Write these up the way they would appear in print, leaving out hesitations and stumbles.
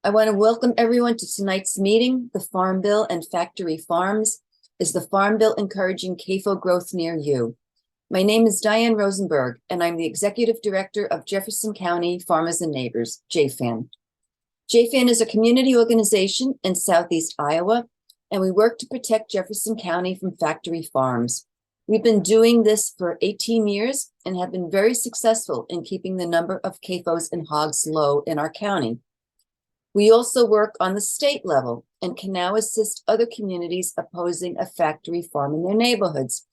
I want to welcome everyone to tonight's meeting. The Farm Bill and Factory Farms. Is the Farm Bill encouraging CAFO growth near you? My name is Diane Rosenberg, and I'm the Executive Director of Jefferson County Farmers Neighbors, JFAN. JFAN is a community organization in Southeast Iowa, and we work to protect Jefferson County from factory farms. We've been doing this for 18 years and have been very successful in keeping the number of CAFOs and hogs low in our county. We also work on the state level and can now assist other communities opposing a factory farm in their neighborhoods.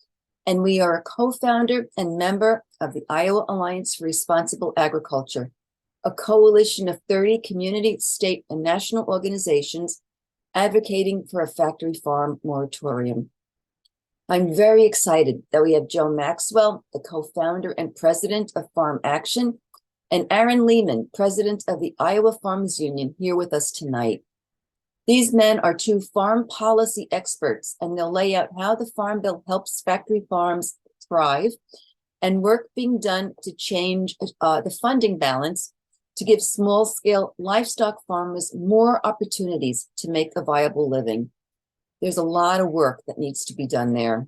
And we are a co-founder and member of the Iowa Alliance for Responsible Agriculture, a coalition of 30 community, state, and national organizations advocating for a factory farm moratorium. I'm very excited that we have Joe Maxwell, the co-founder and president of Farm Action, and Aaron Lehman, president of the Iowa Farmers Union, here with us tonight. These men are two farm policy experts, and they'll lay out how the Farm Bill helps factory farms thrive and work being done to change the funding balance to give small-scale livestock farmers more opportunities to make a viable living. There's a lot of work that needs to be done there.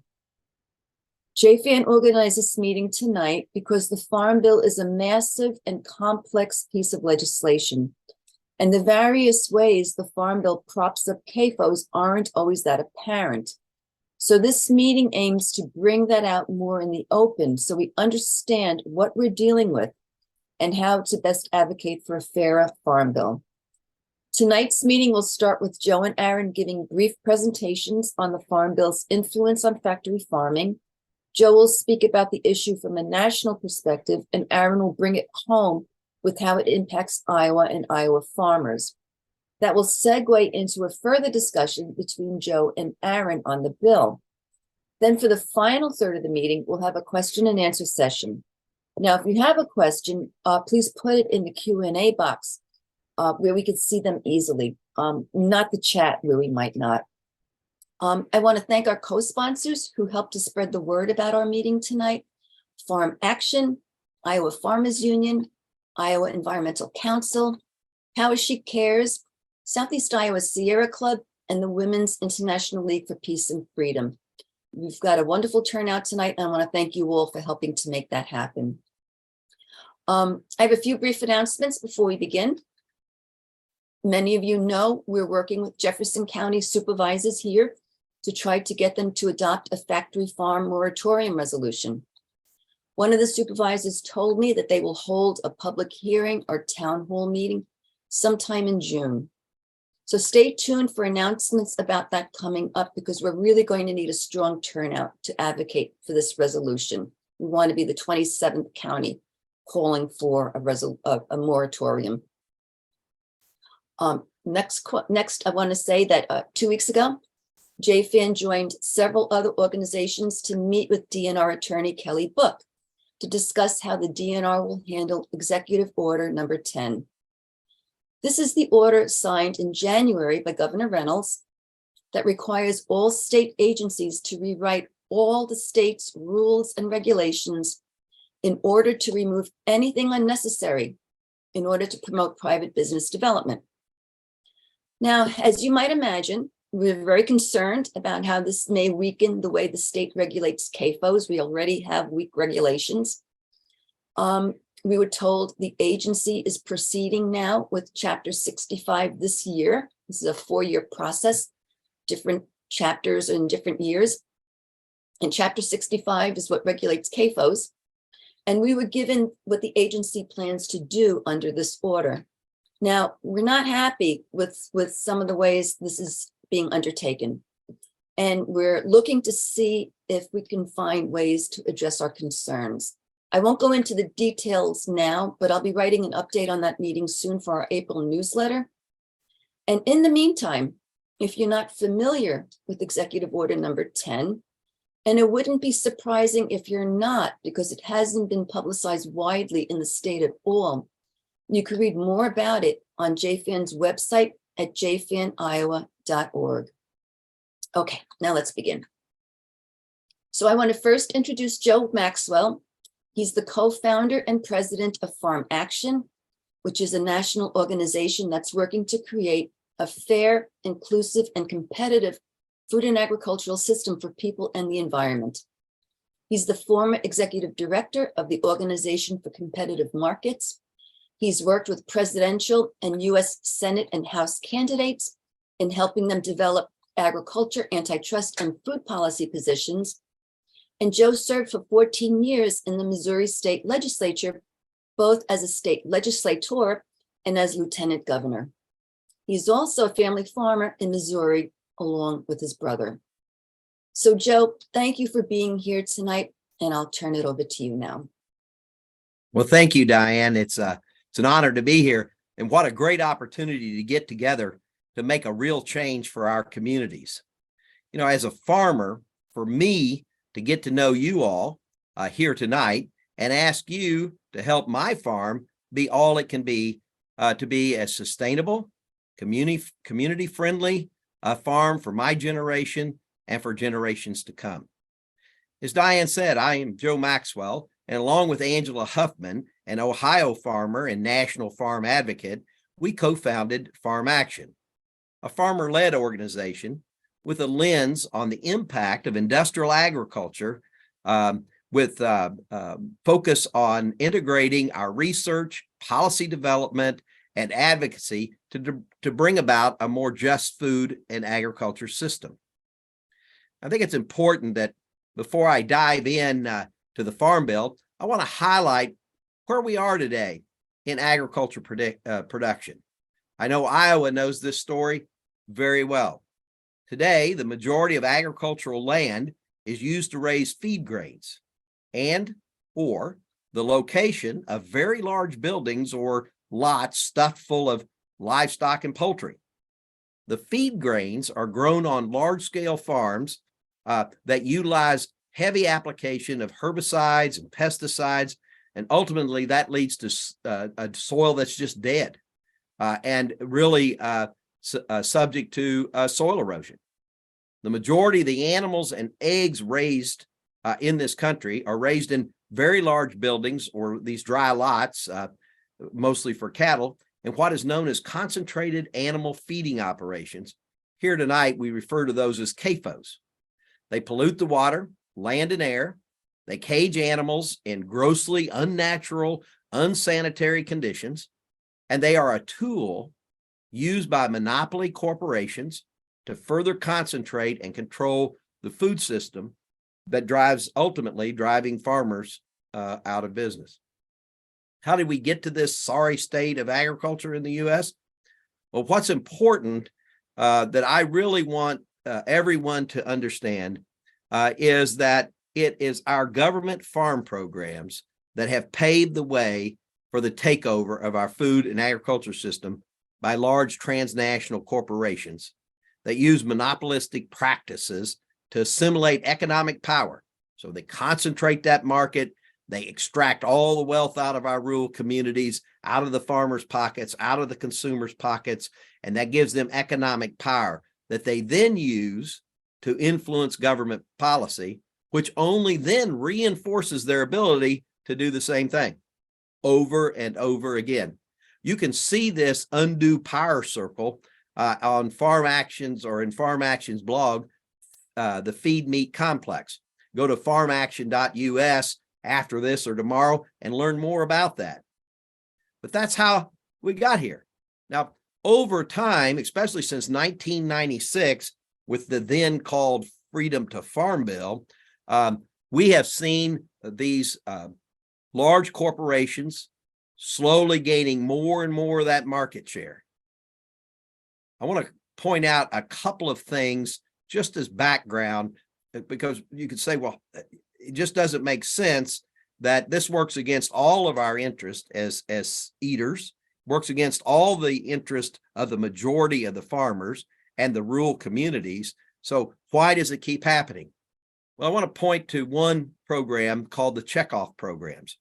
JFAN organized this meeting tonight because the Farm Bill is a massive and complex piece of legislation, and the various ways the Farm Bill props up CAFOs aren't always that apparent. So this meeting aims to bring that out more in the open so we understand what we're dealing with and how to best advocate for a fairer Farm Bill. Tonight's meeting will start with Joe and Aaron giving brief presentations on the Farm Bill's influence on factory farming. Joe will speak about the issue from a national perspective, and Aaron will bring it home with how it impacts Iowa and Iowa farmers. That will segue into a further discussion between Joe and Aaron on the bill. Then for the final third of the meeting, we'll have a question and answer session. Now, if you have a question, please put it in the Q&A box where we can see them easily, not the chat where we might not. I want to thank our co-sponsors who helped to spread the word about our meeting tonight: Farm Action, Iowa Farmers Union, Iowa Environmental Council, How She Cares, Southeast Iowa Sierra Club, and the Women's International League for Peace and Freedom. We've got a wonderful turnout tonight, and I want to thank you all for helping to make that happen. I have a few brief announcements before we begin. Many of you know we're working with Jefferson County supervisors here to try to get them to adopt a factory farm moratorium resolution. One of the supervisors told me that they will hold a public hearing or town hall meeting sometime in June. So stay tuned for announcements about that coming up, because we're really going to need a strong turnout to advocate for this resolution. We want to be the 27th county calling for a moratorium. Next, I want to say that 2 weeks ago, JFAN joined several other organizations to meet with DNR attorney Kelly Book to discuss how the DNR will handle Executive Order number 10. This is the order signed in January by Governor Reynolds that requires all state agencies to rewrite all the state's rules and regulations in order to remove anything unnecessary in order to promote private business development. Now, as you might imagine, we're very concerned about how this may weaken the way the state regulates CAFOs. We already have weak regulations. We were told the agency is proceeding now with Chapter 65 this year. This is a 4-year process, different chapters in different years. And Chapter 65 is what regulates CAFOs. And we were given what the agency plans to do under this order. Now, we're not happy with some of the ways this is being undertaken, and we're looking to see if we can find ways to address our concerns. I won't go into the details now, but I'll be writing an update on that meeting soon for our April newsletter. And in the meantime, if you're not familiar with Executive Order number 10, and it wouldn't be surprising if you're not, because it hasn't been publicized widely in the state at all, you can read more about it on JFAN's website at jfaniowa.org. Okay, now let's begin. So I want to first introduce Joe Maxwell. He's the co-founder and president of Farm Action. which is a national organization that's working to create a fair, inclusive, and competitive food and agricultural system for people and the environment. He's the former executive director of the Organization for Competitive Markets. He's worked with presidential and US Senate and House candidates in helping them develop agriculture, antitrust, and food policy positions. And Joe served for 14 years in the Missouri State Legislature, both as a state legislator and as lieutenant governor. He's also a family farmer in Missouri, along with his brother. So Joe, thank you for being here tonight, and I'll turn it over to you now. Well, thank you, Diane. It's an honor to be here, and what a great opportunity to get together to make a real change for our communities. You know, as a farmer, for me to get to know you all here tonight and ask you to help my farm be all it can be to be a sustainable, community-friendly farm for my generation and for generations to come. As Diane said, I am Joe Maxwell, and along with Angela Huffman, an Ohio farmer and national farm advocate, we co-founded Farm Action, a farmer-led organization with a lens on the impact of industrial agriculture with focus on integrating our research, policy development, and advocacy to bring about a more just food and agriculture system. I think it's important that before I dive in to the Farm Bill, I want to highlight where we are today in agriculture production. I know Iowa knows this story very well. Today, the majority of agricultural land is used to raise feed grains or the location of very large buildings or lots stuffed full of livestock and poultry. The feed grains are grown on large-scale farms that utilize heavy application of herbicides and pesticides, and ultimately that leads to a soil that's just dead and really subject to soil erosion. The majority of the animals and eggs raised in this country are raised in very large buildings or these dry lots, mostly for cattle, and what is known as concentrated animal feeding operations. Here tonight, we refer to those as CAFOs. They pollute the water, land, and air. They cage animals in grossly unnatural, unsanitary conditions, and they are a tool used by monopoly corporations to further concentrate and control the food system that ultimately driving farmers out of business. How did we get to this sorry state of agriculture in the U.S.? Well, what's important that I really want everyone to understand is that it is our government farm programs that have paved the way for the takeover of our food and agriculture system by large transnational corporations that use monopolistic practices to assimilate economic power. So they concentrate that market, they extract all the wealth out of our rural communities, out of the farmers' pockets, out of the consumers' pockets, and that gives them economic power that they then use to influence government policy, which only then reinforces their ability to do the same thing over and over again. You can see this undue power circle on Farm Actions or in Farm Actions blog, the Feed Meat Complex. Go to farmaction.us after this or tomorrow and learn more about that. But that's how we got here. Now, over time, especially since 1996, with the then called Freedom to Farm Bill, we have seen these large corporations slowly gaining more and more of that market share. I want to point out a couple of things just as background, because you could say, well, it just doesn't make sense that this works against all of our interest as eaters, works against all the interest of the majority of the farmers and the rural communities. So why does it keep happening? Well, I want to point to one program called the checkoff programs.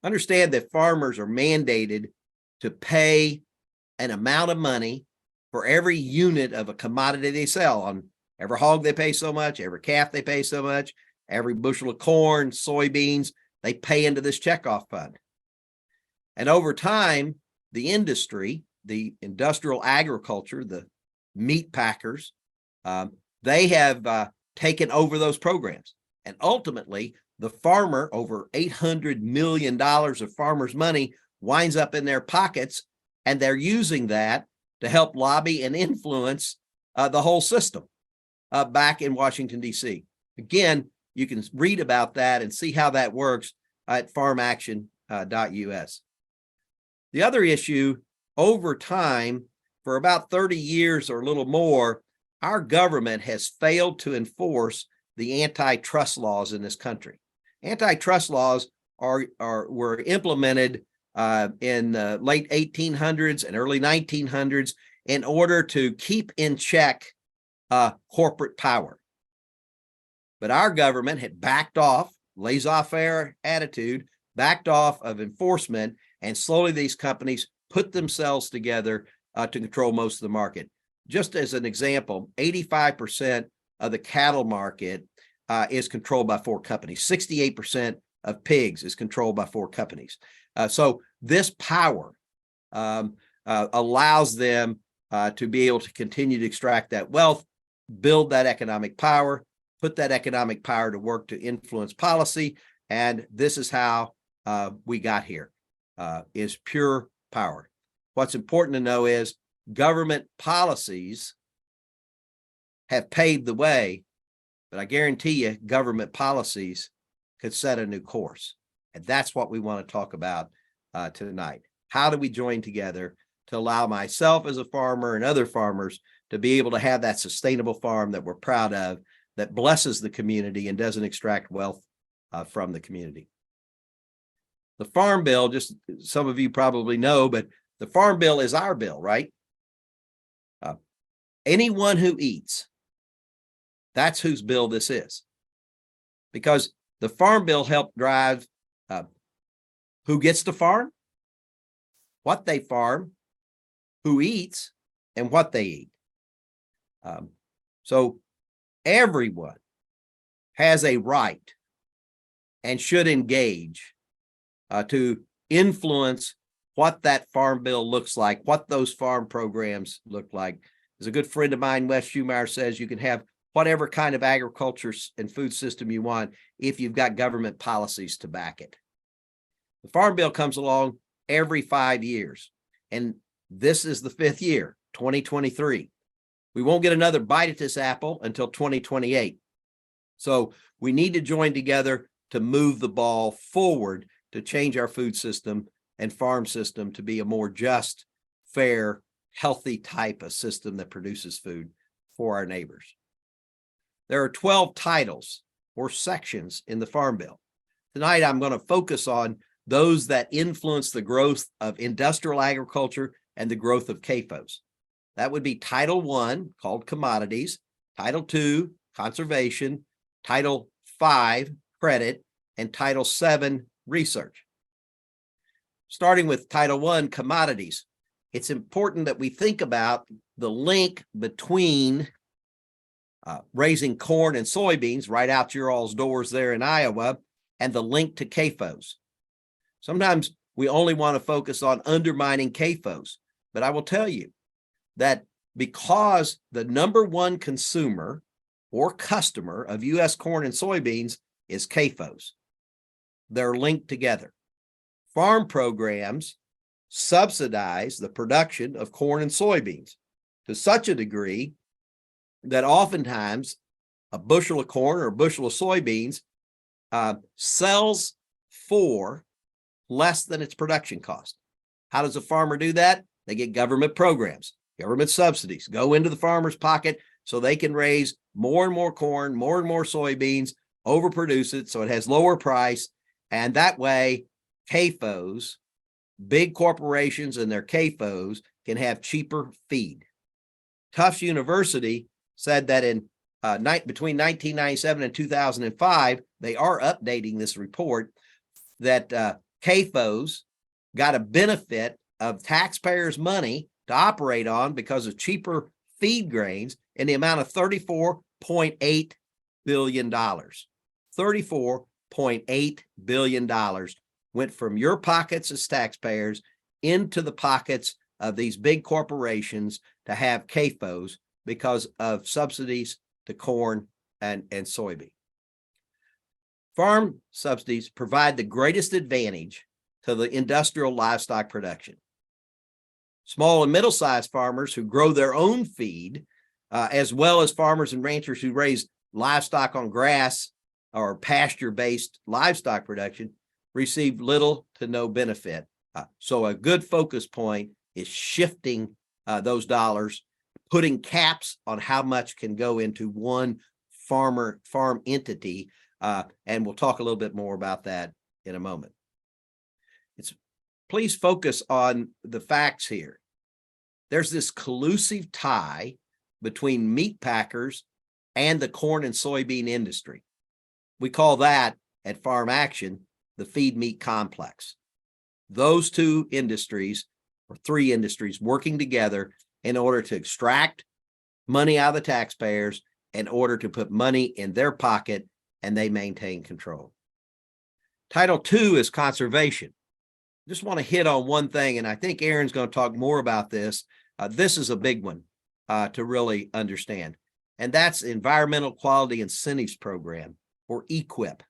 Understand that farmers are mandated to pay an amount of money for every unit of a commodity they sell. On every hog they pay so much, every calf they pay so much, every bushel of corn, soybeans, they pay into this checkoff fund. And over time, the industry, the industrial agriculture, the meat packers, they have taken over those programs. And ultimately, the farmer, over $800 million of farmers' money winds up in their pockets, and they're using that to help lobby and influence the whole system back in Washington, D.C. Again, you can read about that and see how that works at farmaction.us. The other issue, over time, for about 30 years or a little more, our government has failed to enforce the antitrust laws in this country. Antitrust laws were implemented in the late 1800s and early 1900s in order to keep in check corporate power. But our government had backed off, laissez-faire attitude, backed off of enforcement, and slowly these companies put themselves together to control most of the market. Just as an example, 85% of the cattle market is controlled by 4 companies. 68% of pigs is controlled by 4 companies. So this power allows them to be able to continue to extract that wealth, build that economic power, put that economic power to work to influence policy. And this is how we got here, is pure power. What's important to know is government policies have paved the way, but I guarantee you government policies could set a new course. And that's what we want to talk about tonight. How do we join together to allow myself as a farmer and other farmers to be able to have that sustainable farm that we're proud of, that blesses the community and doesn't extract wealth from the community? The Farm Bill, just some of you probably know, but the Farm Bill is our bill, right? Anyone who eats, that's whose bill this is. Because the Farm Bill helped drive who gets to farm, what they farm, who eats, and what they eat. So everyone has a right and should engage to influence what that Farm Bill looks like, what those farm programs look like. As a good friend of mine, Wes Schumeyer, says, you can have whatever kind of agriculture and food system you want if you've got government policies to back it. The Farm Bill comes along every 5 years, and this is the 5th year, 2023. We won't get another bite at this apple until 2028. So we need to join together to move the ball forward to change our food system and farm system to be a more just, fair, healthy type of system that produces food for our neighbors. There are 12 titles or sections in the Farm Bill. Tonight, I'm going to focus on those that influence the growth of industrial agriculture and the growth of CAFOs. That would be Title I, called Commodities, Title II, Conservation, Title V, Credit, and Title VII, Research. Starting with Title I, Commodities, it's important that we think about the link between raising corn and soybeans right out your all's doors there in Iowa, and the link to CAFOs. Sometimes we only want to focus on undermining CAFOs, but I will tell you that because the number one consumer or customer of U.S. corn and soybeans is CAFOs, they're linked together. Farm programs subsidize the production of corn and soybeans to such a degree that oftentimes a bushel of corn or a bushel of soybeans sells for less than its production cost. How does a farmer do that? They get government programs, government subsidies go into the farmer's pocket so they can raise more and more corn, more and more soybeans, overproduce it so it has lower price. And that way, CAFOs, big corporations and their CAFOs, can have cheaper feed. Tufts University said that in between 1997 and 2005, they are updating this report, that CAFOs got a benefit of taxpayers' money to operate on because of cheaper feed grains in the amount of $34.8 billion. $34.8 billion went from your pockets as taxpayers into the pockets of these big corporations to have CAFOs because of subsidies to corn and soybean. Farm subsidies provide the greatest advantage to the industrial livestock production. Small and middle-sized farmers who grow their own feed, as well as farmers and ranchers who raise livestock on grass or pasture-based livestock production, receive little to no benefit. So a good focus point is shifting those dollars, putting caps on how much can go into one farm entity, and we'll talk a little bit more about that in a moment. Please focus on the facts here. There's this collusive tie between meat packers and the corn and soybean industry. We call that at Farm Action the feed meat complex. Those two industries, or three industries, working together in order to extract money out of the taxpayers, in order to put money in their pocket, and they maintain control. Title II is conservation. Just want to hit on one thing, and I think Aaron's going to talk more about this. This is a big one to really understand, and that's Environmental Quality Incentives Program, or EQIP.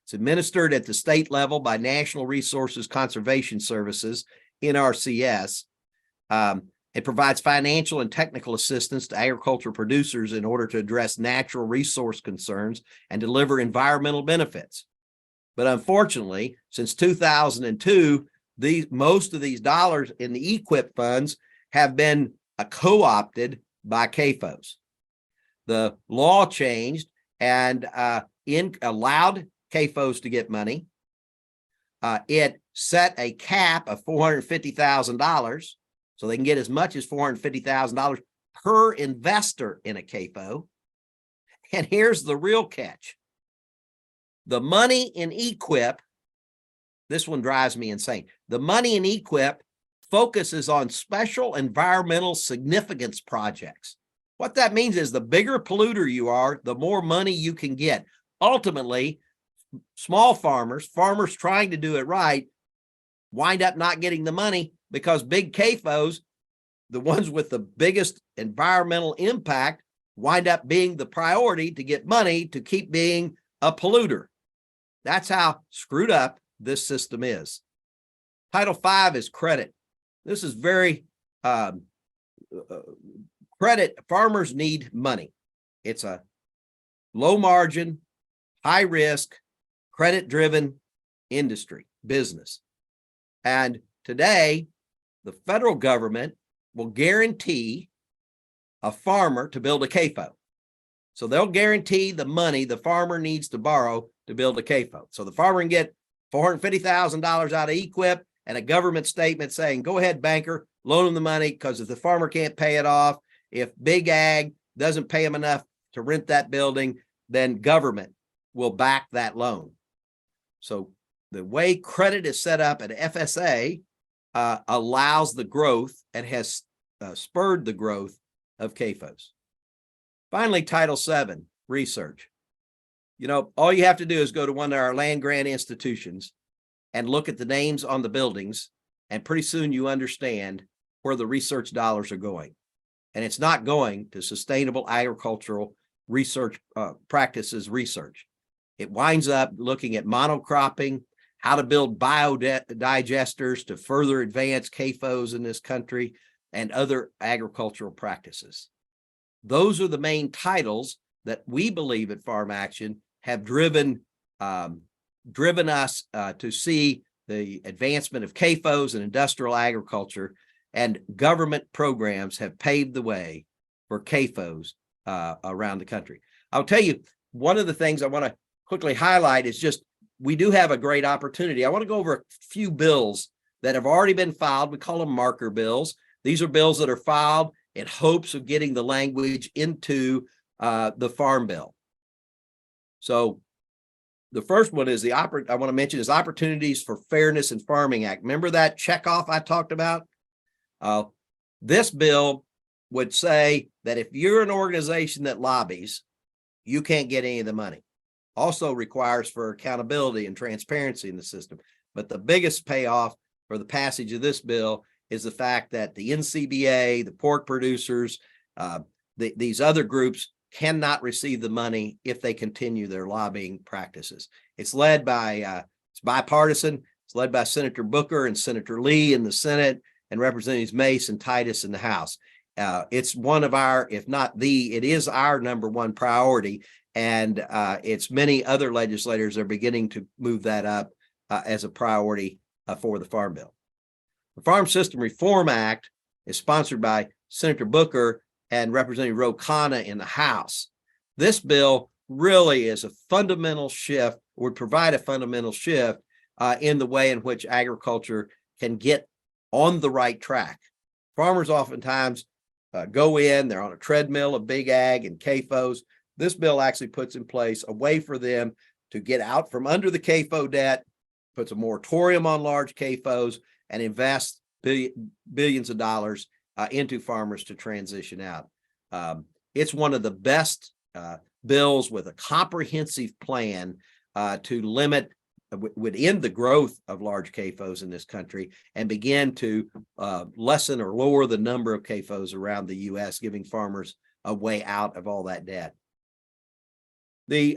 It's administered at the state level by National Resources Conservation Services, NRCS. It provides financial and technical assistance to agricultural producers in order to address natural resource concerns and deliver environmental benefits. But unfortunately, since 2002, most of these dollars in the EQIP funds have been co-opted by CAFOs. The law changed and allowed CAFOs to get money. It set a cap of $450,000, so they can get as much as $450,000 per investor in a CAFO. And here's the real catch. The money in EQIP, this one drives me insane. The money in EQIP focuses on special environmental significance projects. What that means is the bigger polluter you are, the more money you can get. Ultimately, small farmers trying to do it right, wind up not getting the money because big CAFOs, the ones with the biggest environmental impact, wind up being the priority to get money to keep being a polluter. That's how screwed up this system is. Title V is credit. This is very credit. Farmers need money. It's a low margin, high risk, credit driven industry, business. And today, the federal government will guarantee a farmer to build a CAFO. So they'll guarantee the money the farmer needs to borrow to build a CAFO. So the farmer can get $450,000 out of EQIP and a government statement saying, go ahead, banker, loan him the money, because if the farmer can't pay it off, if Big Ag doesn't pay him enough to rent that building, then government will back that loan. So the way credit is set up at FSA allows the growth and has spurred the growth of CAFOs. Finally, Title VII, research. You know, all you have to do is go to one of our land grant institutions and look at the names on the buildings, and pretty soon you understand where the research dollars are going. And it's not going to sustainable agricultural research practices research. It winds up looking at monocropping, how to build biodigesters to further advance CAFOs in this country, and other agricultural practices. Those are the main titles that we believe at Farm Action have driven us to see the advancement of CAFOs and industrial agriculture, and government programs have paved the way for CAFOs around the country. I'll tell you, one of the things I want to quickly highlight is just, we do have a great opportunity. I want to go over a few bills that have already been filed. We call them marker bills. These are bills that are filed in hopes of getting the language into the Farm Bill. So the first one is I want to mention is Opportunities for Fairness in Farming Act. Remember that checkoff I talked about? This bill would say that if you're an organization that lobbies, you can't get any of the money. Also requires for accountability and transparency in the system. But the biggest payoff for the passage of this bill is the fact that the NCBA, the pork producers, these other groups cannot receive the money if they continue their lobbying practices. It's led by, it's bipartisan. It's led by Senator Booker and Senator Lee in the Senate and Representatives Mace and Titus in the House. It's one of our, if not it is our #1 priority. And it's many other legislators are beginning to move that up as a priority for the Farm Bill. The Farm System Reform Act is sponsored by Senator Booker and Representative Ro Khanna in the House. This bill really is a fundamental shift, would provide a fundamental shift in the way in which agriculture can get on the right track. Farmers oftentimes go in, they're on a treadmill of big ag and CAFOs. This bill actually puts in place a way for them to get out from under the CAFO debt, puts a moratorium on large CAFOs, and invest billions of dollars into farmers to transition out. It's one of the best bills with a comprehensive plan to limit, would end the growth of large CAFOs in this country and begin to lessen or lower the number of CAFOs around the U.S., giving farmers a way out of all that debt. The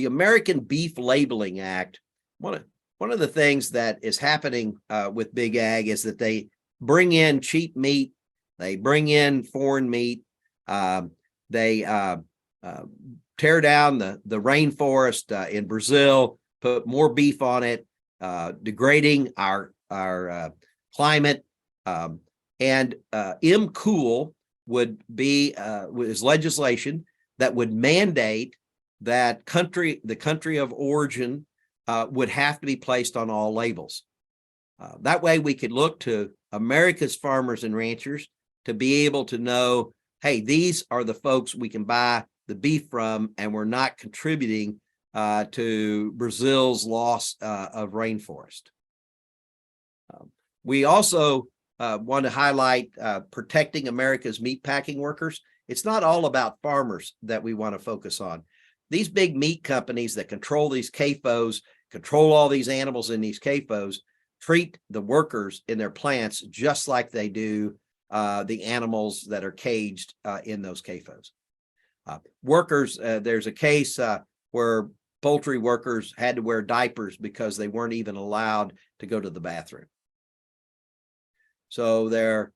American Beef Labeling Act, one of the things that is happening with Big Ag is that they bring in cheap meat, they bring in foreign meat, they tear down the rainforest in Brazil, put more beef on it, degrading our climate. And MCOOL would be is legislation that would mandate that the country of origin would have to be placed on all labels. That way we could look to America's farmers and ranchers to be able to know, hey, these are the folks we can buy the beef from, and we're not contributing to Brazil's loss of rainforest. We also want to highlight protecting America's meatpacking workers. It's not all about farmers that we want to focus on. These big meat companies that control these CAFOs, control all these animals in these CAFOs, treat the workers in their plants just like they do the animals that are caged in those CAFOs. Workers, there's a case where poultry workers had to wear diapers because they weren't even allowed to go to the bathroom. So their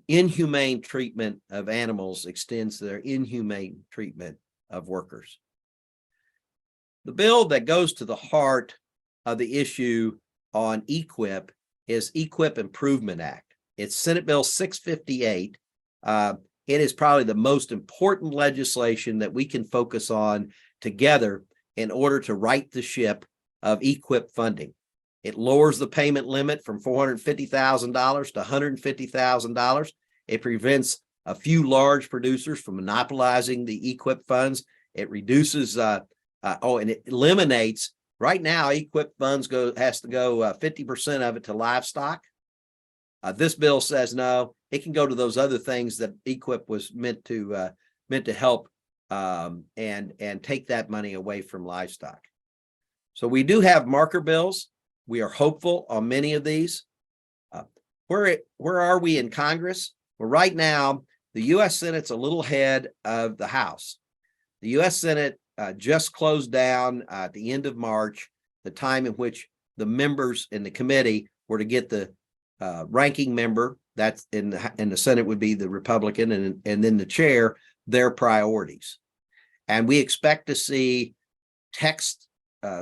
inhumane treatment of animals extends to their inhumane treatment of workers. The bill that goes to the heart of the issue on EQIP is EQIP Improvement Act. It's Senate Bill 658. It is probably the most important legislation that we can focus on together in order to right the ship of EQIP funding. It lowers the payment limit from $450,000 to $150,000. It prevents a few large producers from monopolizing the EQIP funds. It reduces, and it eliminates, right now, EQIP funds has to go 50% of it to livestock. This bill says no, it can go to those other things that EQIP was meant to help and take that money away from livestock. So we do have marker bills. We are hopeful on many of these. Where are we in Congress? Well, right now, the U.S. Senate's a little ahead of the House. The U.S. Senate just closed down at the end of March, the time in which the members in the committee were to get the ranking member, that's in the Senate would be the Republican, and then the chair, their priorities. And we expect to see text,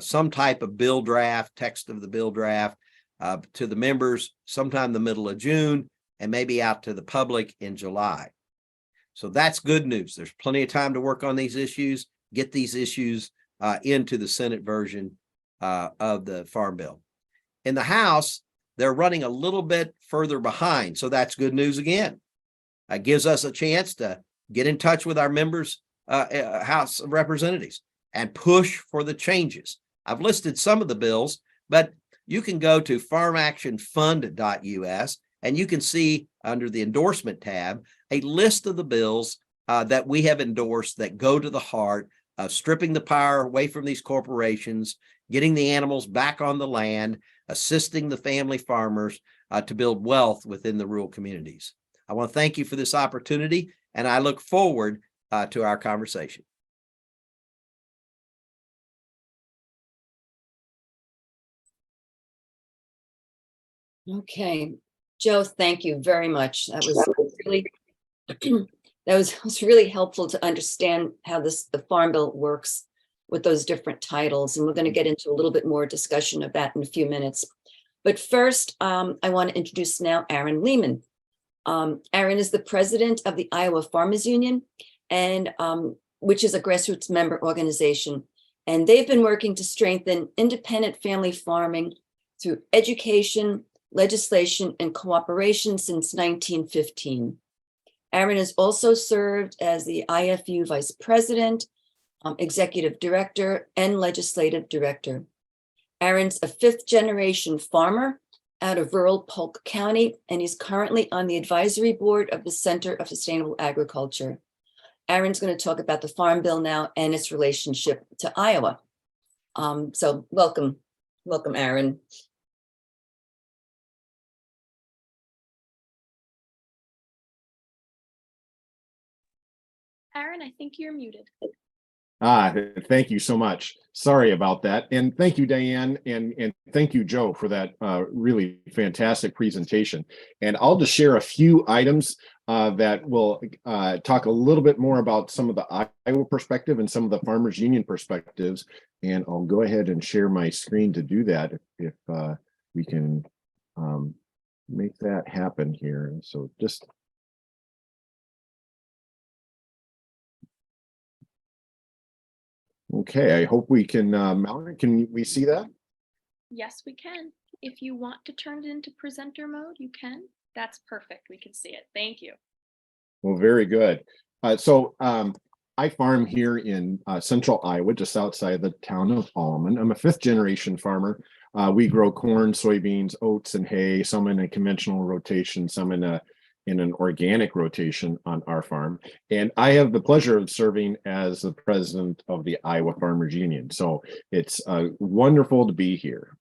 some type of bill draft, text of the bill draft to the members sometime the middle of June and maybe out to the public in July. So that's good news. There's plenty of time to work on these issues, get these issues into the Senate version of the Farm Bill. In the House, they're running a little bit further behind. So that's good news again. It gives us a chance to get in touch with our members, House of Representatives, and push for the changes. I've listed some of the bills, but you can go to farmactionfund.us and you can see under the endorsement tab a list of the bills that we have endorsed that go to the heart of stripping the power away from these corporations, getting the animals back on the land, assisting the family farmers to build wealth within the rural communities. I want to thank you for this opportunity, and I look forward to our conversation. Okay, Joe, thank you very much. That was really that was really helpful to understand how the Farm Bill works with those different titles, and we're going to get into a little bit more discussion of that in a few minutes. But first, I want to introduce now Aaron Lehman. Aaron is the president of the Iowa Farmers Union, and which is a grassroots member organization, and they've been working to strengthen independent family farming through education, legislation, and cooperation since 1915. Aaron has also served as the IFU vice president, executive director, and legislative director. Aaron's a fifth-generation farmer out of rural Polk County, and he's currently on the advisory board of the Center of Sustainable Agriculture. Aaron's going to talk about the Farm Bill now and its relationship to Iowa. So welcome, Aaron. Aaron, I think you're muted. Thank you so much. Sorry about that. And thank you, Diane, and thank you, Joe, for that really fantastic presentation. And I'll just share a few items that will talk a little bit more about some of the Iowa perspective and some of the Farmers Union perspectives. And I'll go ahead and share my screen to do that if we can make that happen here. So just okay, I hope we can mount it. Can we see that? Yes, we can. If you want to turn it into presenter mode, you can. That's perfect. We can see it. Thank you. Well, very good. So I farm here in central Iowa, just outside the town of Allman. I'm a fifth-generation farmer. We grow corn, soybeans, oats, and hay, some in a conventional rotation, some in an organic rotation on our farm. And I have the pleasure of serving as the president of the Iowa Farmers Union. So it's wonderful to be here.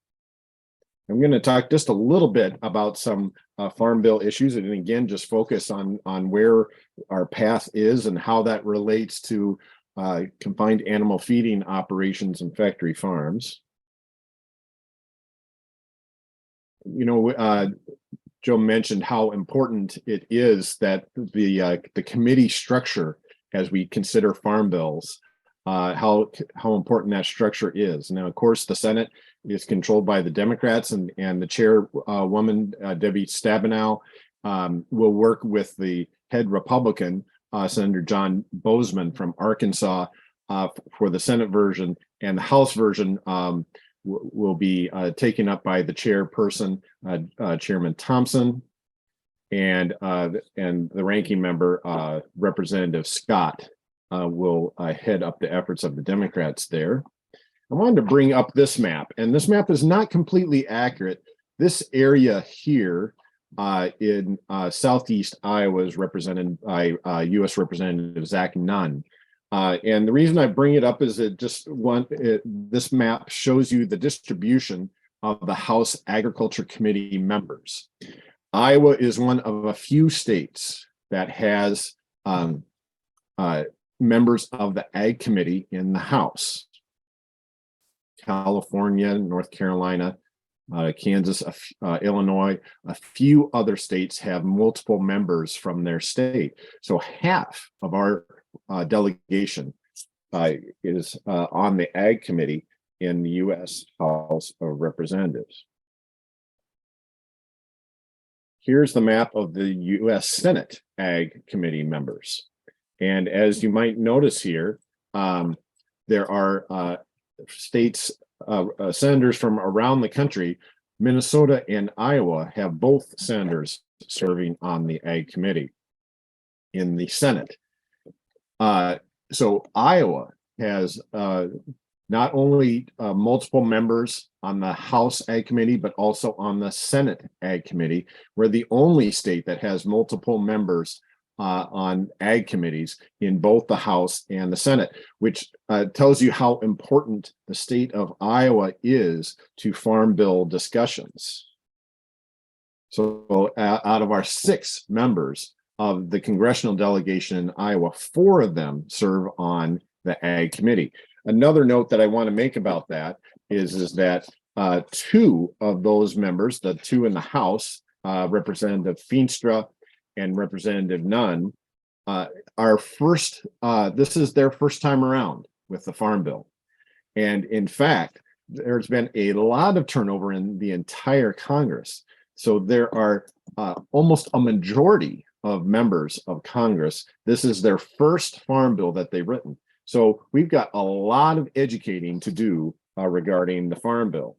I'm going to talk just a little bit about some Farm Bill issues, and again, just focus on where our path is and how that relates to confined animal feeding operations and factory farms. You know, Joe mentioned how important it is that the committee structure, as we consider farm bills, how important that structure is. Now, of course, the Senate is controlled by the Democrats, and the chairwoman, Debbie Stabenow, will work with the head Republican, Senator John Bozeman from Arkansas, for the Senate version, and the House version will be taken up by the chairperson, Chairman Thompson, and the ranking member, Representative Scott, will head up the efforts of the Democrats there. I wanted to bring up this map, and this map is not completely accurate. This area here in southeast Iowa is represented by U.S. Representative Zach Nunn. And the reason I bring it up is this map shows you the distribution of the House Agriculture Committee members. Iowa is one of a few states that has members of the Ag Committee in the House. California, North Carolina, Kansas, Illinois, a few other states have multiple members from their state. So half of our delegation is on the Ag Committee in the U.S. House of Representatives. Here's the map of the U.S. Senate Ag Committee members. And as you might notice here, there are states, senators from around the country. Minnesota and Iowa have both senators serving on the Ag Committee in the Senate. So Iowa has not only multiple members on the House Ag Committee, but also on the Senate Ag Committee. We're the only state that has multiple members on ag committees in both the House and the Senate, which tells you how important the state of Iowa is to farm bill discussions. So out of our 6 members of the congressional delegation in Iowa, 4 of them serve on the ag committee. Another note that I want to make about that is that 2 of those members, the 2 in the House, Representative Feenstra and Representative Nunn, this is their first time around with the Farm Bill. And in fact, there's been a lot of turnover in the entire Congress. So there are almost a majority of members of Congress. This is their first Farm Bill that they've written. So we've got a lot of educating to do regarding the Farm Bill.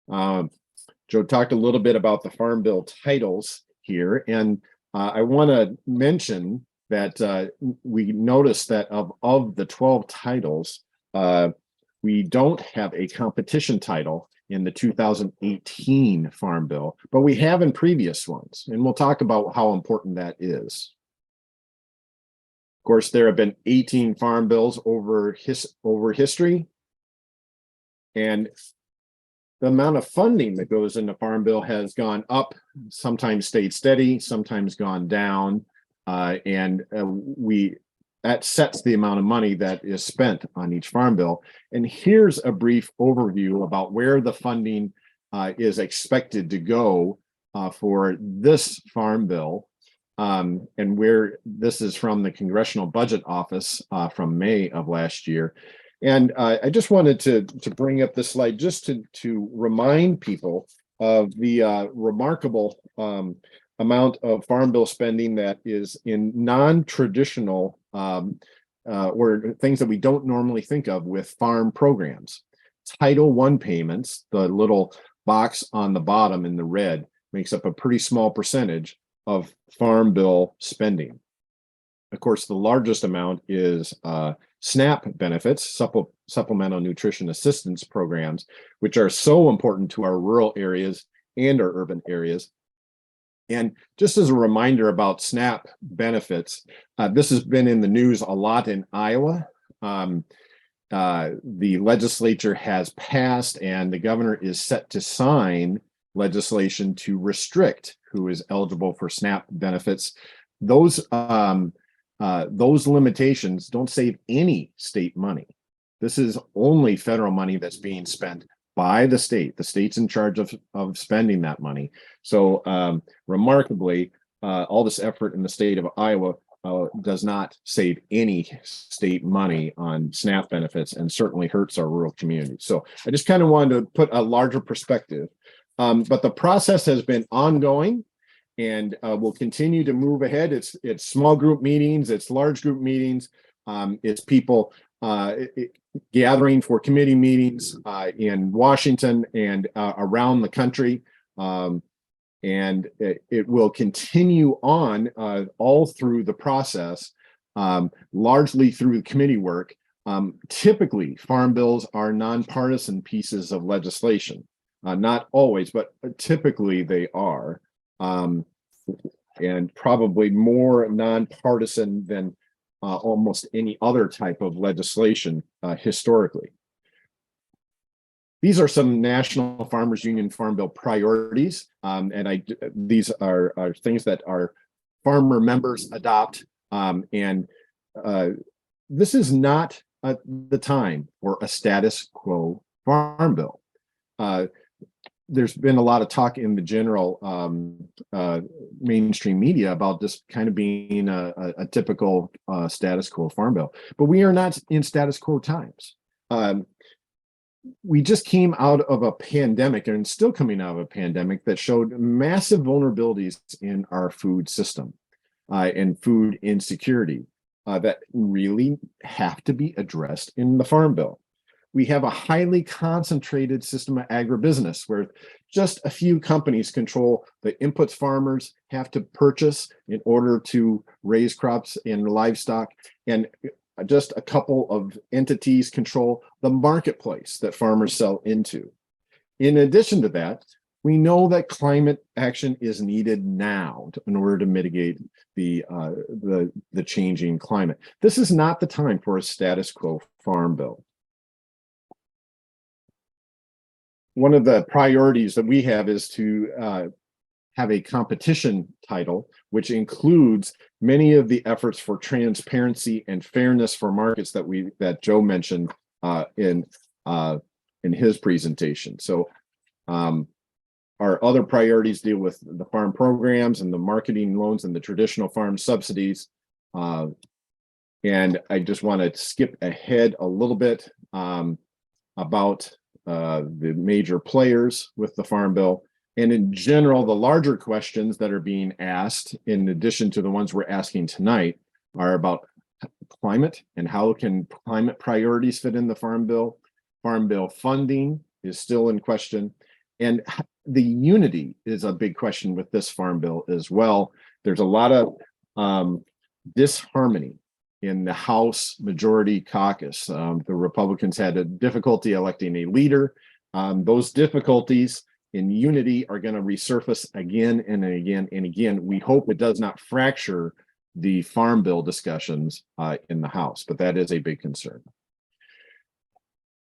Joe talked a little bit about the Farm Bill titles here, and I want to mention that we noticed that of the 12 titles, we don't have a competition title in the 2018 Farm Bill, but we have in previous ones, and we'll talk about how important that is. Of course, there have been 18 Farm Bills over history, and the amount of funding that goes into Farm Bill has gone up, sometimes stayed steady, sometimes gone down, and that sets the amount of money that is spent on each Farm Bill. And here's a brief overview about where the funding is expected to go for this Farm Bill, and where this is from the Congressional Budget Office from May of last year. And I just wanted to bring up this slide just to remind people of the remarkable amount of Farm Bill spending that is in non-traditional or things that we don't normally think of with farm programs. Title I payments, the little box on the bottom in the red, makes up a pretty small percentage of Farm Bill spending. Of course, the largest amount is SNAP benefits, supplemental nutrition assistance programs, which are so important to our rural areas and our urban areas. And just as a reminder about SNAP benefits, this has been in the news a lot in Iowa. The legislature has passed and the governor is set to sign legislation to restrict who is eligible for SNAP benefits. Those limitations don't save any state money. This is only federal money that's being spent by the state. The state's in charge of spending that money. So remarkably, all this effort in the state of Iowa does not save any state money on SNAP benefits and certainly hurts our rural communities. So I just kind of wanted to put a larger perspective. But the process has been ongoing and will continue to move ahead. It's small group meetings, it's large group meetings, it's people gathering for committee meetings in Washington and around the country. And it will continue on all through the process, largely through the committee work. Typically, farm bills are nonpartisan pieces of legislation. Not always, but typically they are. And probably more nonpartisan than almost any other type of legislation historically. These are some National Farmers Union Farm Bill priorities, and these are things that our farmer members adopt. And this is not the time for a status quo farm bill. There's been a lot of talk in the general mainstream media about this kind of being a typical status quo farm bill, but we are not in status quo times. We just came out of a pandemic and still coming out of a pandemic that showed massive vulnerabilities in our food system and food insecurity that really have to be addressed in the Farm Bill. We have a highly concentrated system of agribusiness where just a few companies control the inputs farmers have to purchase in order to raise crops and livestock, and just a couple of entities control the marketplace that farmers sell into. In addition to that, We know that climate action is needed now in order to mitigate the changing climate. This is not the time for a status quo farm bill. One of the priorities that we have is to have a competition title, which includes many of the efforts for transparency and fairness for markets that Joe mentioned in his presentation. So our other priorities deal with the farm programs and the marketing loans and the traditional farm subsidies. And I just want to skip ahead a little bit about the major players with the Farm Bill. And in general, the larger questions that are being asked, in addition to the ones we're asking tonight, are about climate and how can climate priorities fit in the Farm Bill. Farm Bill funding is still in question. And the unity is a big question with this Farm Bill as well. There's a lot of disharmony in the House Majority Caucus. The Republicans had a difficulty electing a leader. Those difficulties in unity are going to resurface again and again and again. We hope it does not fracture the Farm Bill discussions in the House, but that is a big concern.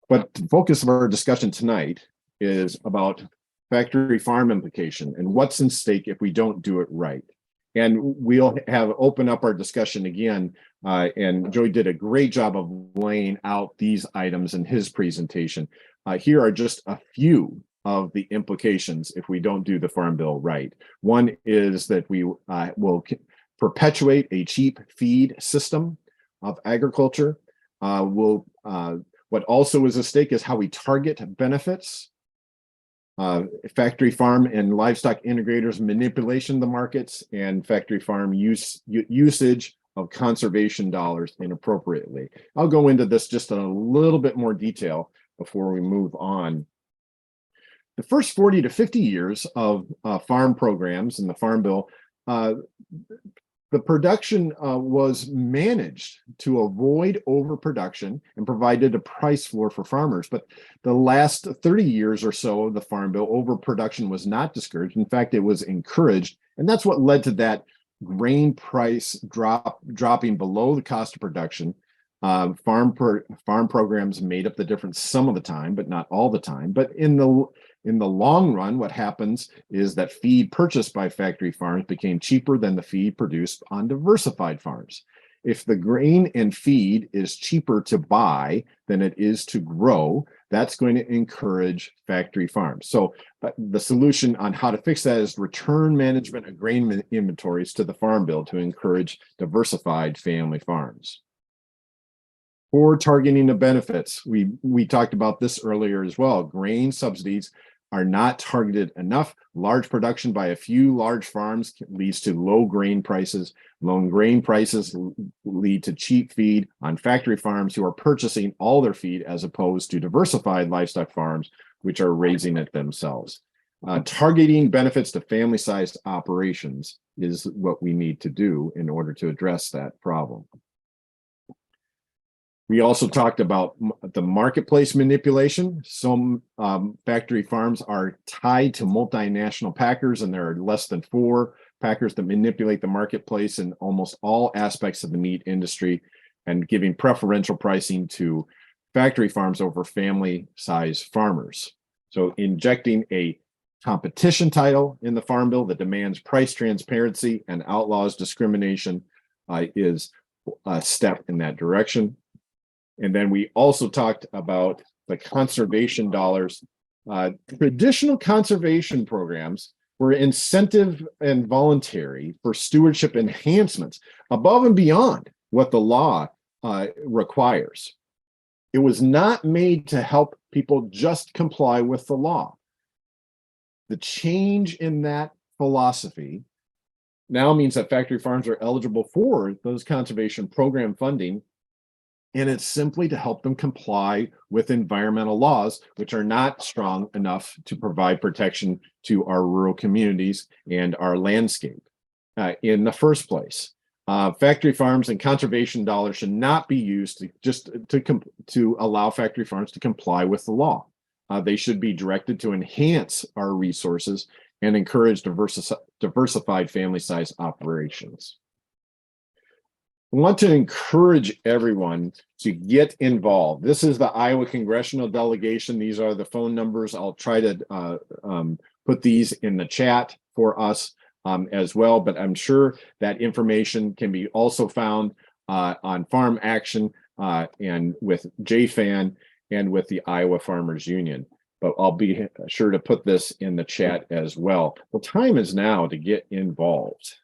But the focus of our discussion tonight is about factory farm implication and what's in stake if we don't do it right. And we'll have open up our discussion again. And Joey did a great job of laying out these items in his presentation. Here are just a few of the implications if we don't do the Farm Bill right. One is that we will perpetuate a cheap feed system of agriculture. What also is at stake is how we target benefits. Factory farm and livestock integrators manipulation of the markets, and factory farm usage of conservation dollars inappropriately. I'll go into this just in a little bit more detail before we move on. The first 40 to 50 years of farm programs in the Farm Bill, the production was managed to avoid overproduction and provided a price floor for farmers. But the last 30 years or so of the Farm Bill, overproduction was not discouraged. In fact, it was encouraged. And that's what led to that grain price dropping below the cost of production. Farm programs made up the difference some of the time, but not all the time. But in the long run, what happens is that feed purchased by factory farms became cheaper than the feed produced on diversified farms. If the grain and feed is cheaper to buy than it is to grow, that's going to encourage factory farms. So the solution on how to fix that is return management of grain inventories to the Farm Bill to encourage diversified family farms. For targeting of benefits, we talked about this earlier as well. Grain subsidies are not targeted enough. Large production by a few large farms leads to low grain prices. Low grain prices lead to cheap feed on factory farms who are purchasing all their feed as opposed to diversified livestock farms, which are raising it themselves. Targeting benefits to family-sized operations is what we need to do in order to address that problem. We also talked about the marketplace manipulation. Some factory farms are tied to multinational packers, and there are less than 4 packers that manipulate the marketplace in almost all aspects of the meat industry and giving preferential pricing to factory farms over family-sized farmers. So injecting a competition title in the Farm Bill that demands price transparency and outlaws discrimination is a step in that direction. And then we also talked about the conservation dollars. Traditional conservation programs were incentive and voluntary for stewardship enhancements above and beyond what the law requires. It was not made to help people just comply with the law. The change in that philosophy now means that factory farms are eligible for those conservation program funding, and it's simply to help them comply with environmental laws, which are not strong enough to provide protection to our rural communities and our landscape in the first place. Factory farms and conservation dollars should not be used to allow factory farms to comply with the law. They should be directed to enhance our resources and encourage diversified family size operations. I want to encourage everyone to get involved. This is the Iowa Congressional Delegation. These are the phone numbers. I'll try to put these in the chat for us as well, but I'm sure that information can be also found on Farm Action and with JFAN and with the Iowa Farmers Union. But I'll be sure to put this in the chat as well. The time is now to get involved.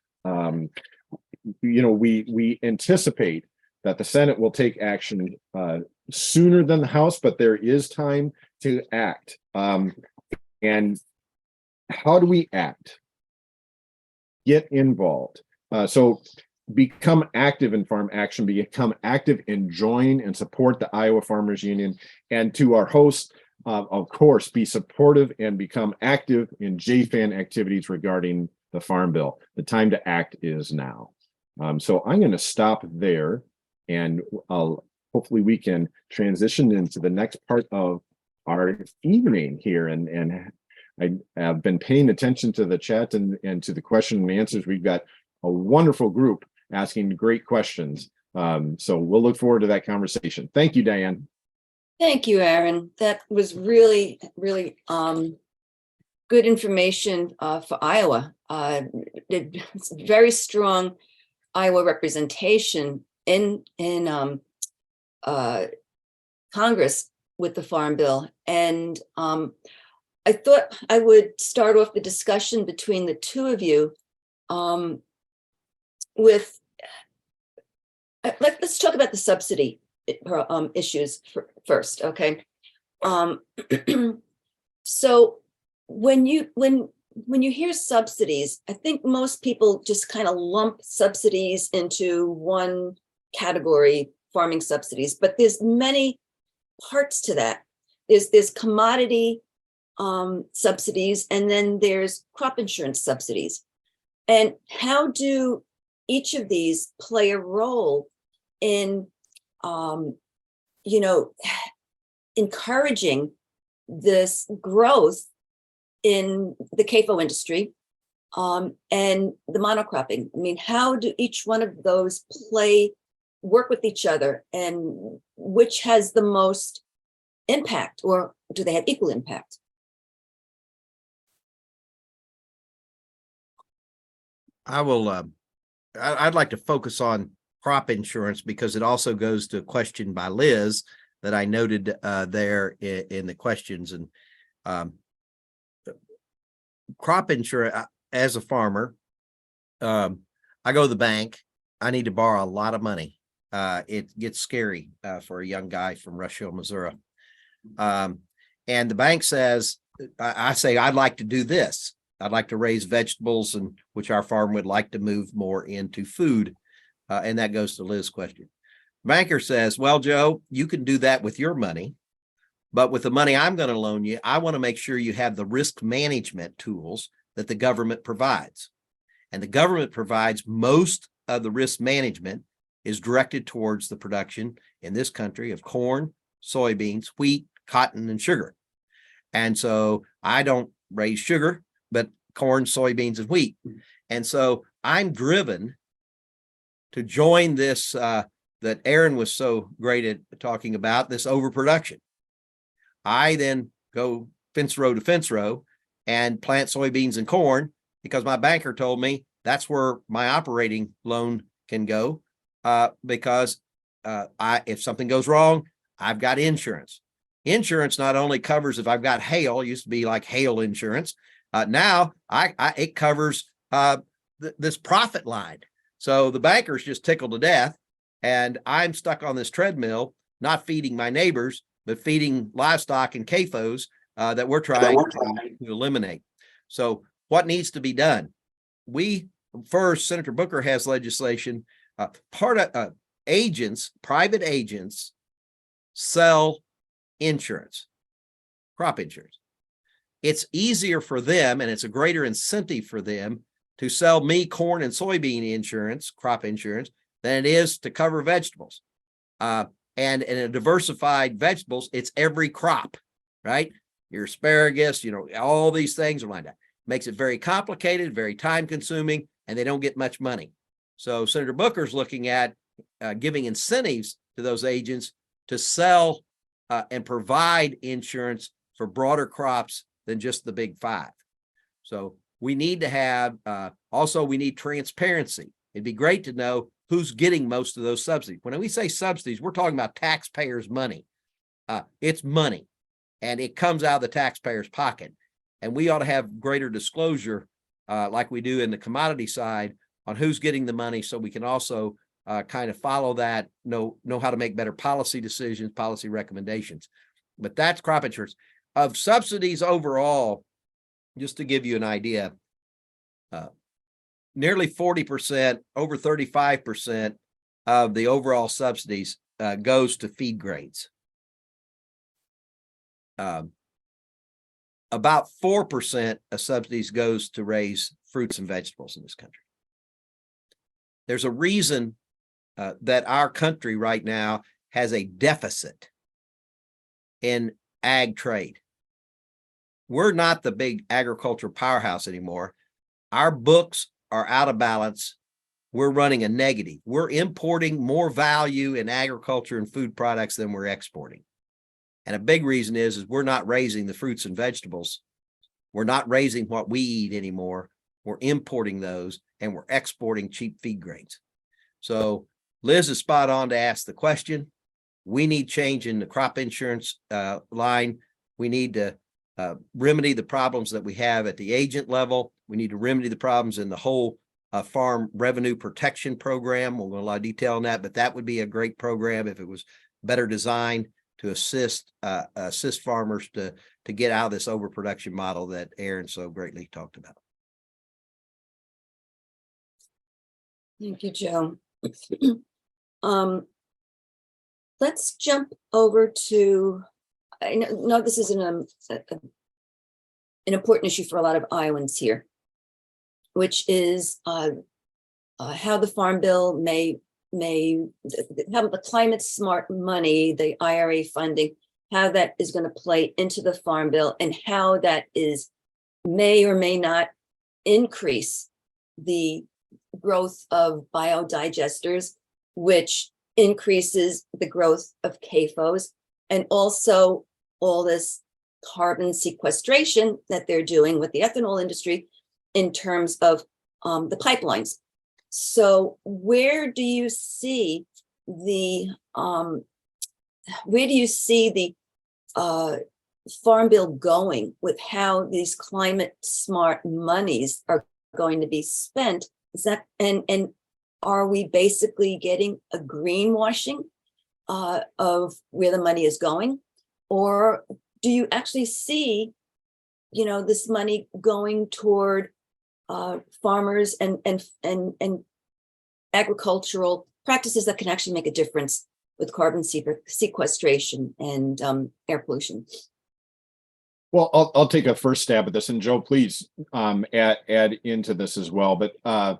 We anticipate that the Senate will take action sooner than the House, but there is time to act. And how do we act? Get involved. So become active in Farm Action, become active and join and support the Iowa Farmers Union. And to our hosts, of course, be supportive and become active in JFAN activities regarding the Farm Bill. The time to act is now. So I'm going to stop there, and hopefully we can transition into the next part of our evening here. And I have been paying attention to the chat and to the question and answers. We've got a wonderful group asking great questions. So we'll look forward to that conversation. Thank you, Diane. Thank you, Aaron. That was really, really good information for Iowa. It's very strong Iowa representation in Congress with the Farm Bill. And I thought I would start off the discussion between the two of you with, let's talk about the subsidy issues first, okay? So when you hear subsidies, I think most people just kind of lump subsidies into one category, farming subsidies, but there's many parts to that. There's commodity subsidies, and then there's crop insurance subsidies. And how do each of these play a role in, encouraging this growth in the CAFO industry and the monocropping? I mean, how do each one of those work with each other, and which has the most impact, or do they have equal impact? I'd like to focus on crop insurance because it also goes to a question by Liz that I noted there in the questions. And crop insurance, as a farmer, I go to the bank, I need to borrow a lot of money. It gets scary for a young guy from Rush Hill, Missouri. And the bank says, I say, I'd like to do this. I'd like to raise vegetables, and which our farm would like to move more into food. And that goes to Liz's question. Banker says, well, Joe, you can do that with your money, but with the money I'm going to loan you, I want to make sure you have the risk management tools that the government provides. And the government provides most of the risk management is directed towards the production in this country of corn, soybeans, wheat, cotton, and sugar. And so I don't raise sugar, but corn, soybeans, and wheat. And so I'm driven to join this that Aaron was so great at talking about, this overproduction. I then go fence row to fence row and plant soybeans and corn because my banker told me that's where my operating loan can go because if something goes wrong, I've got insurance. Insurance not only covers if I've got hail, it used to be like hail insurance. Now it covers this profit line. So the banker's just tickled to death, and I'm stuck on this treadmill, not feeding my neighbors, but feeding livestock and CAFOs that we're trying to eliminate. So what needs to be done? First, Senator Booker has legislation. Private agents sell insurance, crop insurance. It's easier for them, and it's a greater incentive for them to sell me corn and soybean insurance, crop insurance, than it is to cover vegetables. And in a diversified vegetables, it's every crop, right? your asparagus, all these things are lined up. Makes it very complicated, very time consuming, and they don't get much money. So Senator Booker's looking at giving incentives to those agents to sell and provide insurance for broader crops than just the big five. So we need to have, also we need transparency. It'd be great to know who's getting most of those subsidies. When we say subsidies, we're talking about taxpayers' money. It's money, and it comes out of the taxpayer's pocket. And we ought to have greater disclosure, like we do in the commodity side, on who's getting the money, so we can also kind of follow that, know how to make better policy decisions, policy recommendations. But that's crop insurance. Of subsidies overall, just to give you an idea, nearly 40%, over 35% of the overall subsidies goes to feed grains. About 4% of subsidies goes to raise fruits and vegetables in this country. There's a reason that our country right now has a deficit in ag trade. We're not the big agricultural powerhouse anymore. Our books are out of balance. We're running a negative. We're importing more value in agriculture and food products than we're exporting. And a big reason is we're not raising the fruits and vegetables. We're not raising what we eat anymore. We're importing those, and we're exporting cheap feed grains. So Liz is spot on to ask the question. We need change in the crop insurance line. We need to remedy the problems that we have at the agent level. We need to remedy the problems in the whole farm revenue protection program. We'll go into a lot of detail on that, but that would be a great program if it was better designed to assist farmers to get out of this overproduction model that Aaron so greatly talked about. Thank you, Joe. Let's jump over to, I know this is an important issue for a lot of Iowans here, which is how the Farm Bill may have the climate smart money, the IRA funding, how that is going to play into the Farm Bill, and how that may or may not increase the growth of biodigesters, which increases the growth of CAFOs, and also all this carbon sequestration that they're doing with the ethanol industry in terms of the pipelines. So where do you see the Farm Bill going with how these climate smart monies are going to be spent? Is that and are we basically getting a greenwashing of where the money is going, or do you actually see, this money going toward farmers and agricultural practices that can actually make a difference with carbon sequestration and air pollution? Well, I'll take a first stab at this, and Joe, please add into this as well. But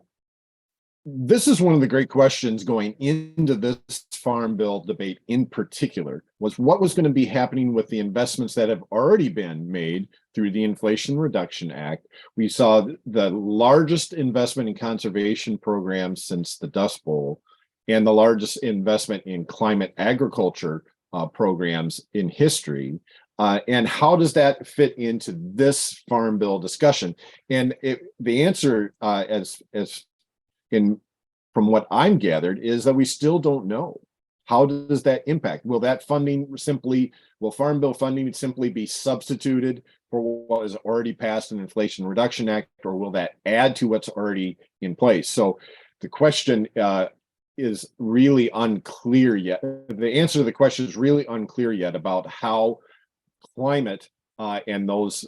this is one of the great questions going into this Farm Bill debate in particular, was what was going to be happening with the investments that have already been made through the Inflation Reduction Act. We saw the largest investment in conservation programs since the Dust Bowl, and the largest investment in climate agriculture programs in history. And how does that fit into this Farm Bill discussion? And the answer, from what I'm gathered, is that we still don't know. How does that impact? Will Farm Bill funding simply be substituted for what is already passed in the Inflation Reduction Act, or will that add to what's already in place? So the question is really unclear yet. The answer to the question is really unclear yet about how climate and those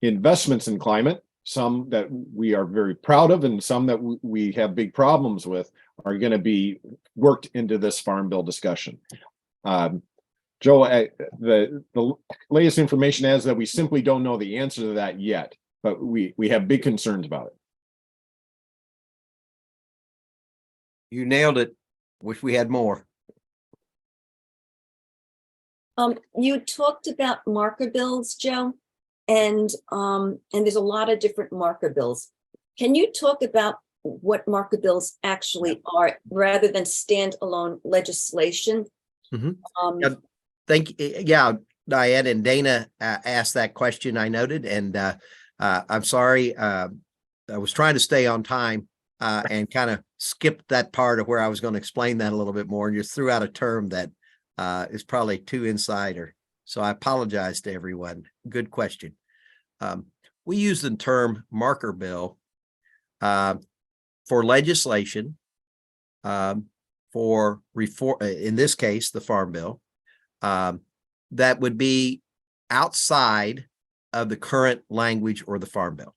investments in climate, some that we are very proud of and some that we have big problems with, are going to be worked into this Farm Bill discussion. Joe, the latest information is that we simply don't know the answer to that yet, but we have big concerns about it. You nailed it. Wish we had more. You talked about marker bills, Joe, and there's a lot of different marker bills. Can you talk about what marker bills actually are rather than standalone legislation? Mhm. Um, Yeah, Diane and Dana asked that question, I noted, and I'm sorry. I was trying to stay on time and kind of skipped that part of where I was going to explain that a little bit more, and just threw out a term that is probably too insider. So I apologize to everyone. Good question. We use the term marker bill for legislation for reform, in this case, the Farm Bill, that would be outside of the current language or the Farm Bill.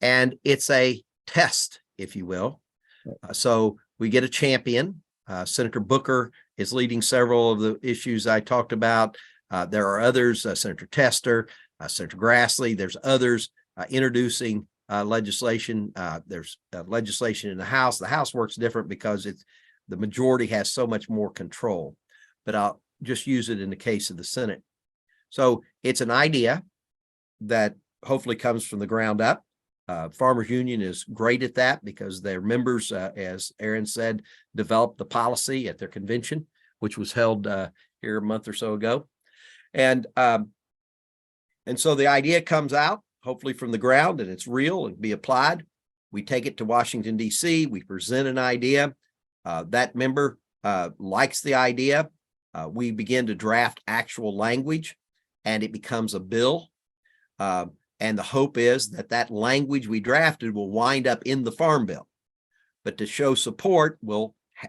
And it's a test, if you will. So we get a champion. Senator Booker is leading several of the issues I talked about. There are others, Senator Tester, Senator Grassley, there's others introducing legislation. There's legislation in the House. The House works different because the majority has so much more control, but I'll just use it in the case of the Senate. So it's an idea that hopefully comes from the ground up. Farmers Union is great at that because their members, as Aaron said, developed the policy at their convention, which was held here a month or so ago. And so the idea comes out, hopefully from the ground, and it's real and be applied. We take it to Washington, D.C. We present an idea. That member likes the idea. We begin to draft actual language, and it becomes a bill. And the hope is that that language we drafted will wind up in the Farm Bill. But to show support,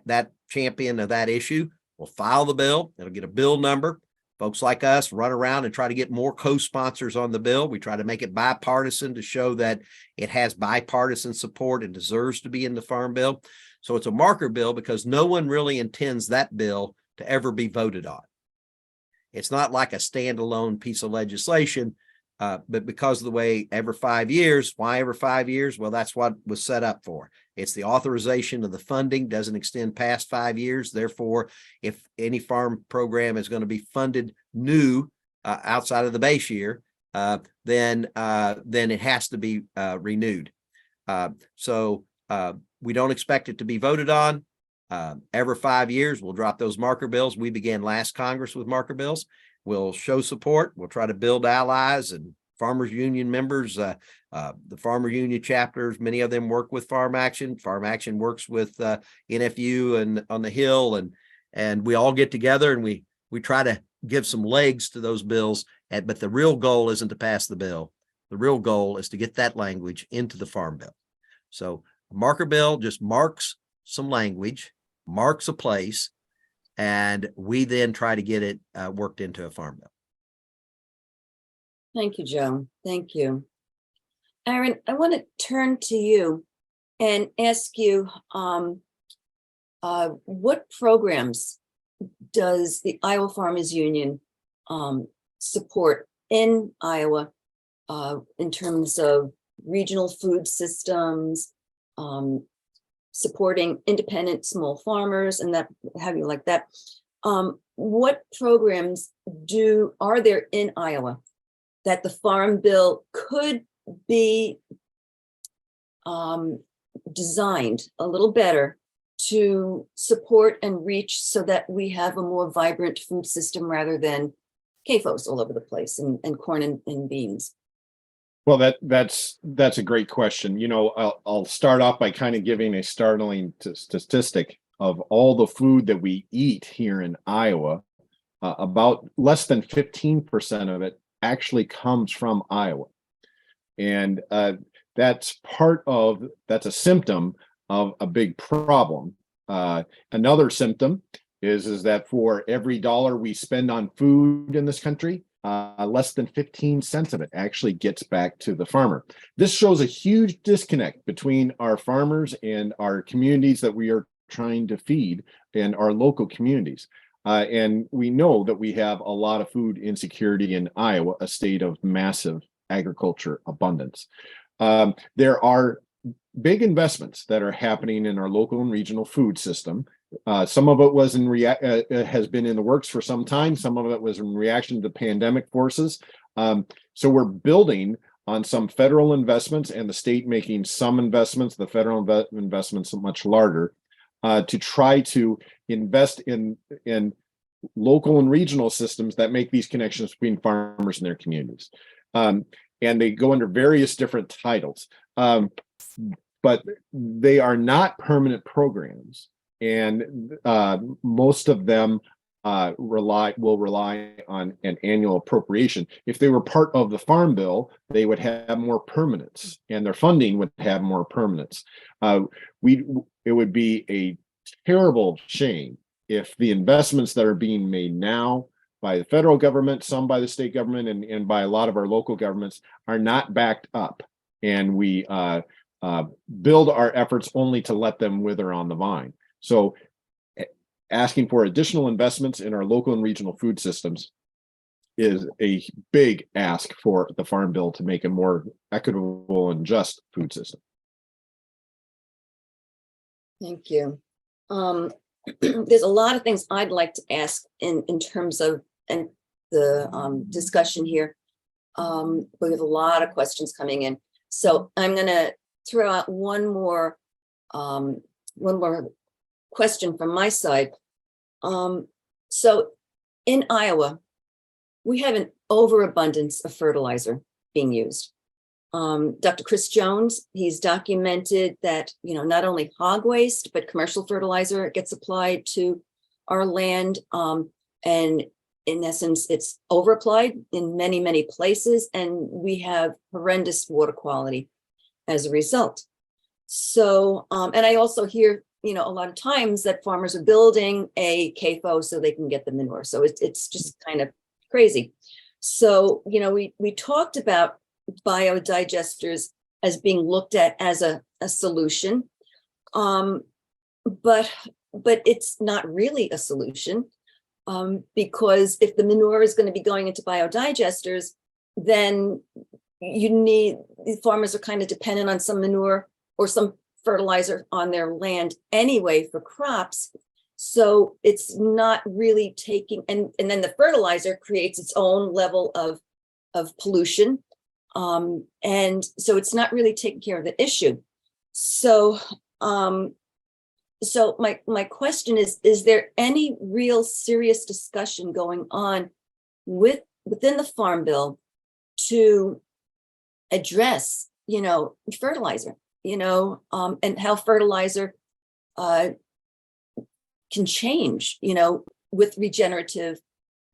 that champion of that issue will file the bill. It'll get a bill number. Folks like us run around and try to get more co-sponsors on the bill. We try to make it bipartisan to show that it has bipartisan support and deserves to be in the Farm Bill. So it's a marker bill because no one really intends that bill to ever be voted on. It's not like a standalone piece of legislation, but because of the way every 5 years, why every 5 years? Well, that's what was set up for. It's the authorization of the funding doesn't extend past 5 years. Therefore, if any farm program is going to be funded new outside of the base year, then it has to be renewed. So we don't expect it to be voted on. Every 5 years, we'll drop those marker bills. We began last Congress with marker bills. We'll show support. We'll try to build allies and Farmers Union members. The Farmer Union chapters, many of them work with Farm Action. Farm Action works with NFU and on the Hill, and we all get together and we try to give some legs to those bills. But the real goal isn't to pass the bill. The real goal is to get that language into the Farm Bill. So a marker bill just marks some language, marks a place, and we then try to get it worked into a Farm Bill. Thank you, Joe. Thank you. Aaron, I want to turn to you and ask you, what programs does the Iowa Farmers Union support in Iowa in terms of regional food systems, supporting independent small farmers and that have you like that? What programs are there in Iowa that the Farm Bill could be designed a little better to support and reach so that we have a more vibrant food system rather than CAFOs all over the place and corn and beans? Well, that's a great question. You know, I'll start off by kind of giving a startling statistic of all the food that we eat here in Iowa. About less than 15% of it actually comes from Iowa, and that's a symptom of a big problem. Another symptom is that for every dollar we spend on food in this country, less than 15 cents of it actually gets back to the farmer. This shows a huge disconnect between our farmers and our communities that we are trying to feed and our local communities. And we know that we have a lot of food insecurity in Iowa, a state of massive agriculture abundance. There are big investments that are happening in our local and regional food system. Some of it was has been in the works for some time. Some of it was in reaction to pandemic forces. So we're building on some federal investments and the state making some investments, the federal investments are much larger, to try to invest in local and regional systems that make these connections between farmers and their communities. And they go under various different titles, but they are not permanent programs. And most of them will rely on an annual appropriation. If they were part of the Farm Bill, they would have more permanence, and their funding would have more permanence. It would be a terrible shame if the investments that are being made now by the federal government, some by the state government, and by a lot of our local governments are not backed up, and we build our efforts only to let them wither on the vine. So asking for additional investments in our local and regional food systems is a big ask for the Farm Bill to make a more equitable and just food system. Thank you. There's a lot of things I'd like to ask in terms of the discussion here. We have a lot of questions coming in. So I'm going to throw out one more question from my side. So in Iowa, we have an overabundance of fertilizer being used. Dr. Chris Jones, he's documented that, not only hog waste, but commercial fertilizer gets applied to our land. And in essence, it's overapplied in many, many places, and we have horrendous water quality as a result. So, and I also hear, a lot of times that farmers are building a CAFO so they can get the manure. So it's just kind of crazy. So, we talked about biodigesters as being looked at as a solution, but it's not really a solution, because if the manure is going to be going into biodigesters, then farmers are kind of dependent on some manure or some fertilizer on their land anyway for crops. So it's not really taking, and then the fertilizer creates its own level of pollution. And so it's not really taking care of the issue. So, so my question is there any real serious discussion going on within the Farm Bill to address, fertilizer, and how fertilizer can change, with regenerative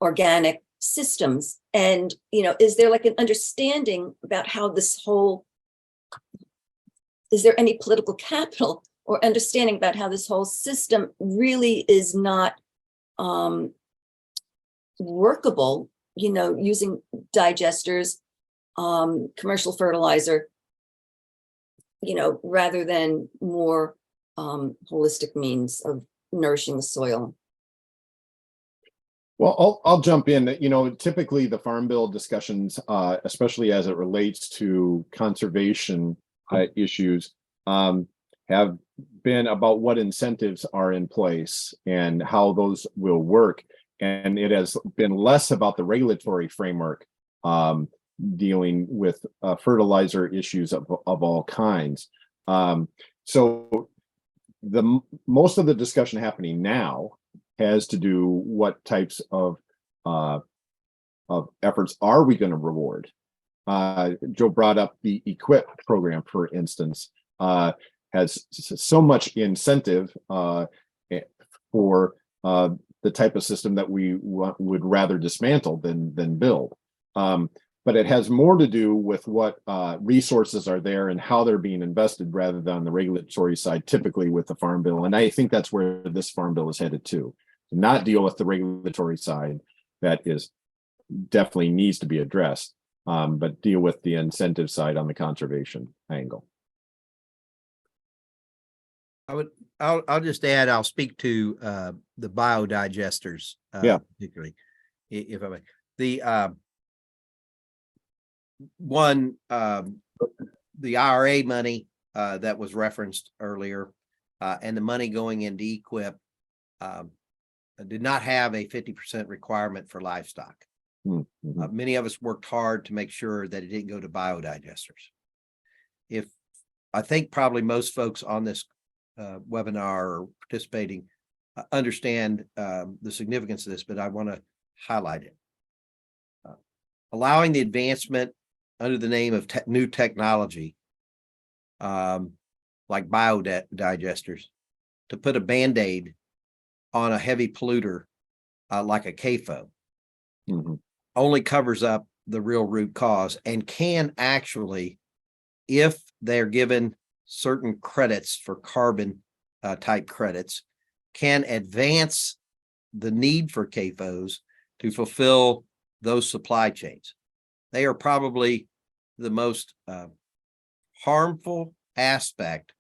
organic systems? And, is there like an understanding about how is there any political capital or understanding about how this whole system really is not workable, using digesters, commercial fertilizer, rather than more holistic means of nourishing the soil? Well, I'll jump in. Typically the Farm Bill discussions, especially as it relates to conservation issues, have been about what incentives are in place and how those will work. And it has been less about the regulatory framework dealing with fertilizer issues of all kinds. So most of the discussion happening now has to do what types of efforts are we going to reward. Joe brought up the EQIP program, for instance, has so much incentive for the type of system that we would rather dismantle than build. But it has more to do with what resources are there and how they're being invested rather than the regulatory side, typically with the Farm Bill. And I think that's where this Farm Bill is headed to not deal with the regulatory side that is definitely needs to be addressed, but deal with the incentive side on the conservation angle. I'll just add, I'll speak to the biodigesters, particularly, if I may. The IRA money that was referenced earlier, and the money going into EQIP did not have a 50% requirement for livestock. Mhm. Many of us worked hard to make sure that it didn't go to biodigesters. I think probably most folks on this webinar or participating understand the significance of this, but I want to highlight it. Allowing the advancement under the name of new technology, like biodigesters, to put a Band-Aid on a heavy polluter like a CAFO, only covers up the real root cause and can actually, if they're given certain credits for carbon type credits, can advance the need for CAFOs to fulfill those supply chains. They are probably the most harmful aspect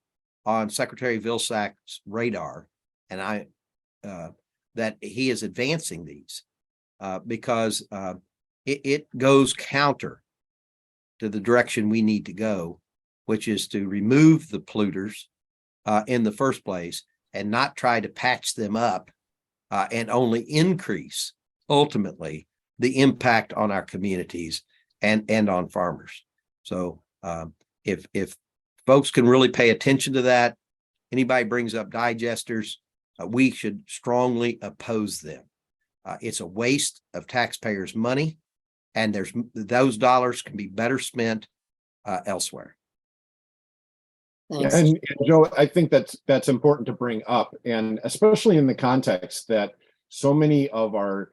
on Secretary Vilsack's radar, and that he is advancing these because it goes counter to the direction we need to go, which is to remove the polluters in the first place and not try to patch them up and only increase ultimately the impact on our communities and on farmers. So if folks can really pay attention to that, anybody brings up digesters, we should strongly oppose them. It's a waste of taxpayers' money, and those dollars can be better spent elsewhere. Thanks. And Joe, I think that's important to bring up, and especially in the context that so many of our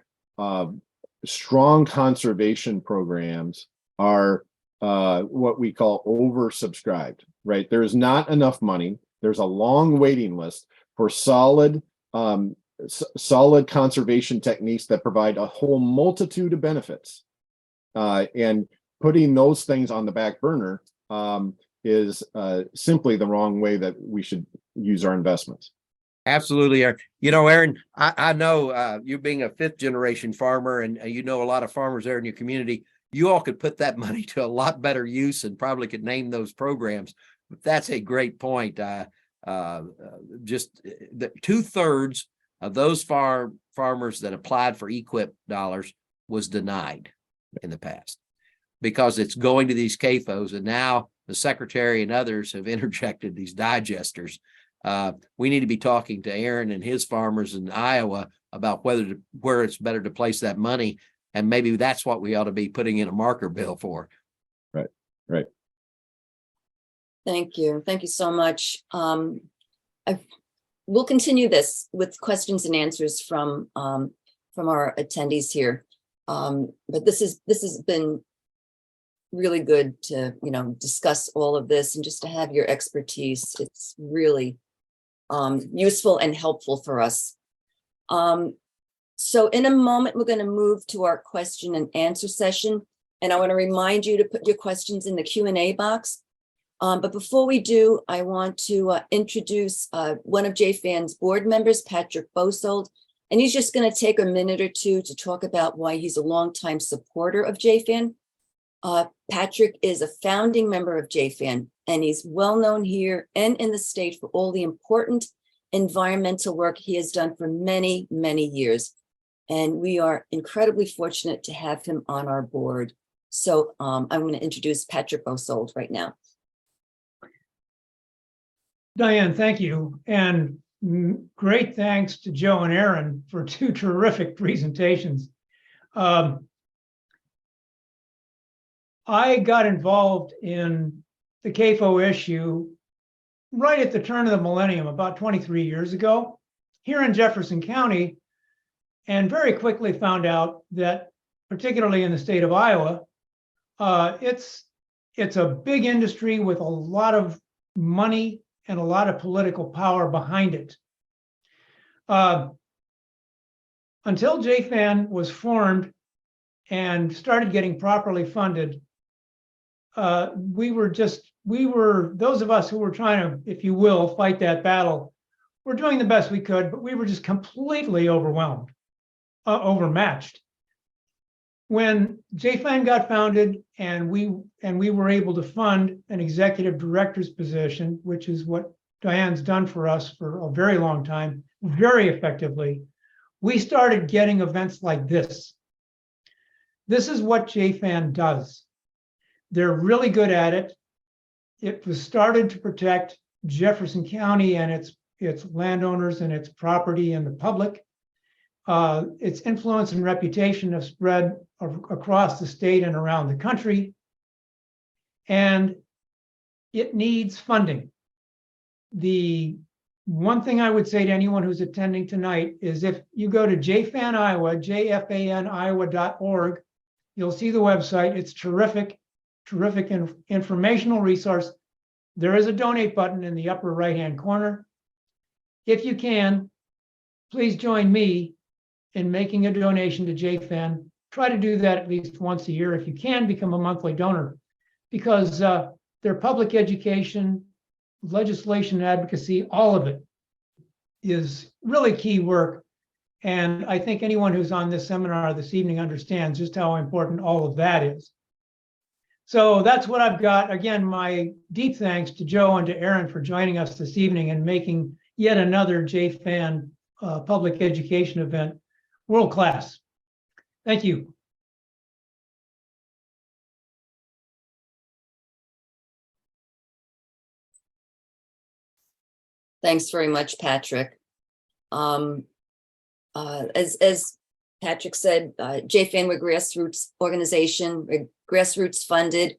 strong conservation programs are what we call oversubscribed, right? There's not enough money. There's a long waiting list for solid conservation techniques that provide a whole multitude of benefits. And putting those things on the back burner is simply the wrong way that we should use our investments. Absolutely, Aaron. You know, Aaron, I know you being a fifth generation farmer, and you know a lot of farmers there in your community, you all could put that money to a lot better use and probably could name those programs. But that's a great point. Just the 2/3 of those farmers that applied for EQIP dollars was denied in the past because it's going to these CAFOs, and now the secretary and others have interjected these digesters. We need to be talking to Aaron and his farmers in Iowa about where it's better to place that money, and maybe that's what we ought to be putting in a marker bill for. Right. Thank you. Thank you so much. We'll continue this with questions and answers from our attendees here. But this has been really good to, discuss all of this and just to have your expertise. It's really useful and helpful for us. So in a moment, we're going to move to our question and answer session. And I want to remind you to put your questions in the Q&A box. But before we do, I want to introduce one of JFAN's board members, Patrick Bosold. And he's just going to take a minute or two to talk about why he's a longtime supporter of JFAN. Patrick is a founding member of JFAN, and he's well known here and in the state for all the important environmental work he has done for many, many years. And we are incredibly fortunate to have him on our board. So I'm going to introduce Patrick Bosold right now. Diane, thank you. And great thanks to Joe and Aaron for two terrific presentations. I got involved in the CAFO issue right at the turn of the millennium, about 23 years ago, here in Jefferson County, and very quickly found out that, particularly in the state of Iowa, it's a big industry with a lot of money and a lot of political power behind it. Until JFAN was formed and started getting properly funded, we were those of us who were trying to, if you will, fight that battle, we're doing the best we could, but we were just completely overwhelmed, overmatched. When JFAN got founded and we were able to fund an executive director's position, which is what Diane's done for us for a very long time, very effectively, we started getting events like this. This is what JFAN does. They're really good at it. It was started to protect Jefferson County and its landowners and its property and the public. Its influence and reputation have spread across the state and around the country. And it needs funding. The one thing I would say to anyone who's attending tonight is if you go to JFAN Iowa, jfaniowa.org, you'll see the website. It's terrific informational resource. There is a donate button in the upper right-hand corner. If you can, please join me in making a donation to JFAN. Try to do that at least once a year. If you can, become a monthly donor, because their public education, legislation, advocacy, all of it is really key work. And I think anyone who's on this seminar this evening understands just how important all of that is. So that's what I've got. Again, my deep thanks to Joe and to Aaron for joining us this evening and making yet another JFAN public education event world class. Thank you. Thanks very much, Patrick. As Patrick said, JFAN, we're a grassroots organization, we're grassroots funded.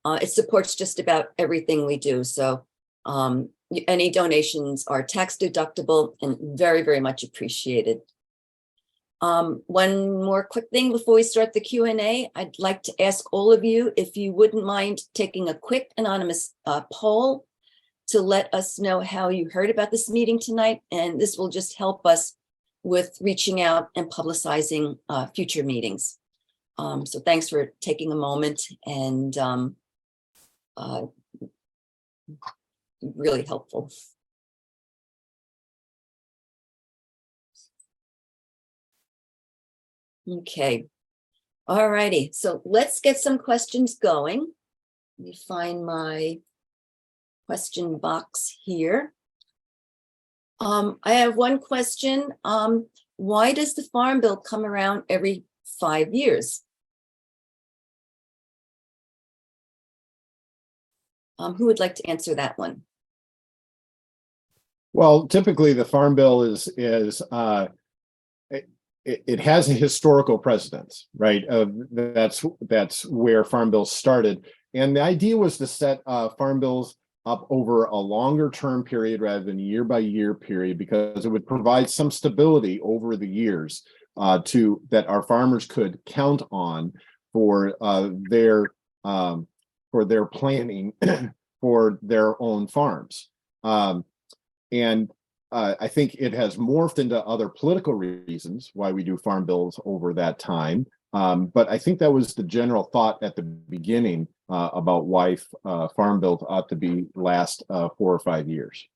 It supports just about everything we do. So any donations are tax deductible and very, very much appreciated. One more quick thing before we start the Q&A, I'd like to ask all of you if you wouldn't mind taking a quick anonymous poll to let us know how you heard about this meeting tonight. And this will just help us with reaching out and publicizing future meetings. So thanks for taking a moment, and really helpful. Okay, all righty. So let's get some questions going. Let me find my question box here. I have one question. Why does the Farm Bill come around every 5 years? Who would like to answer that one? Well, typically the Farm Bill it has a historical precedence, right? That's where Farm Bills started, and the idea was to set Farm Bills up over a longer term period rather than a year by year period, because it would provide some stability over the years that our farmers could count on for their planning for their own farms. And I think it has morphed into other political reasons why we do Farm Bills over that time. But I think that was the general thought at the beginning about why Farm Bills ought to last 4 or 5 years.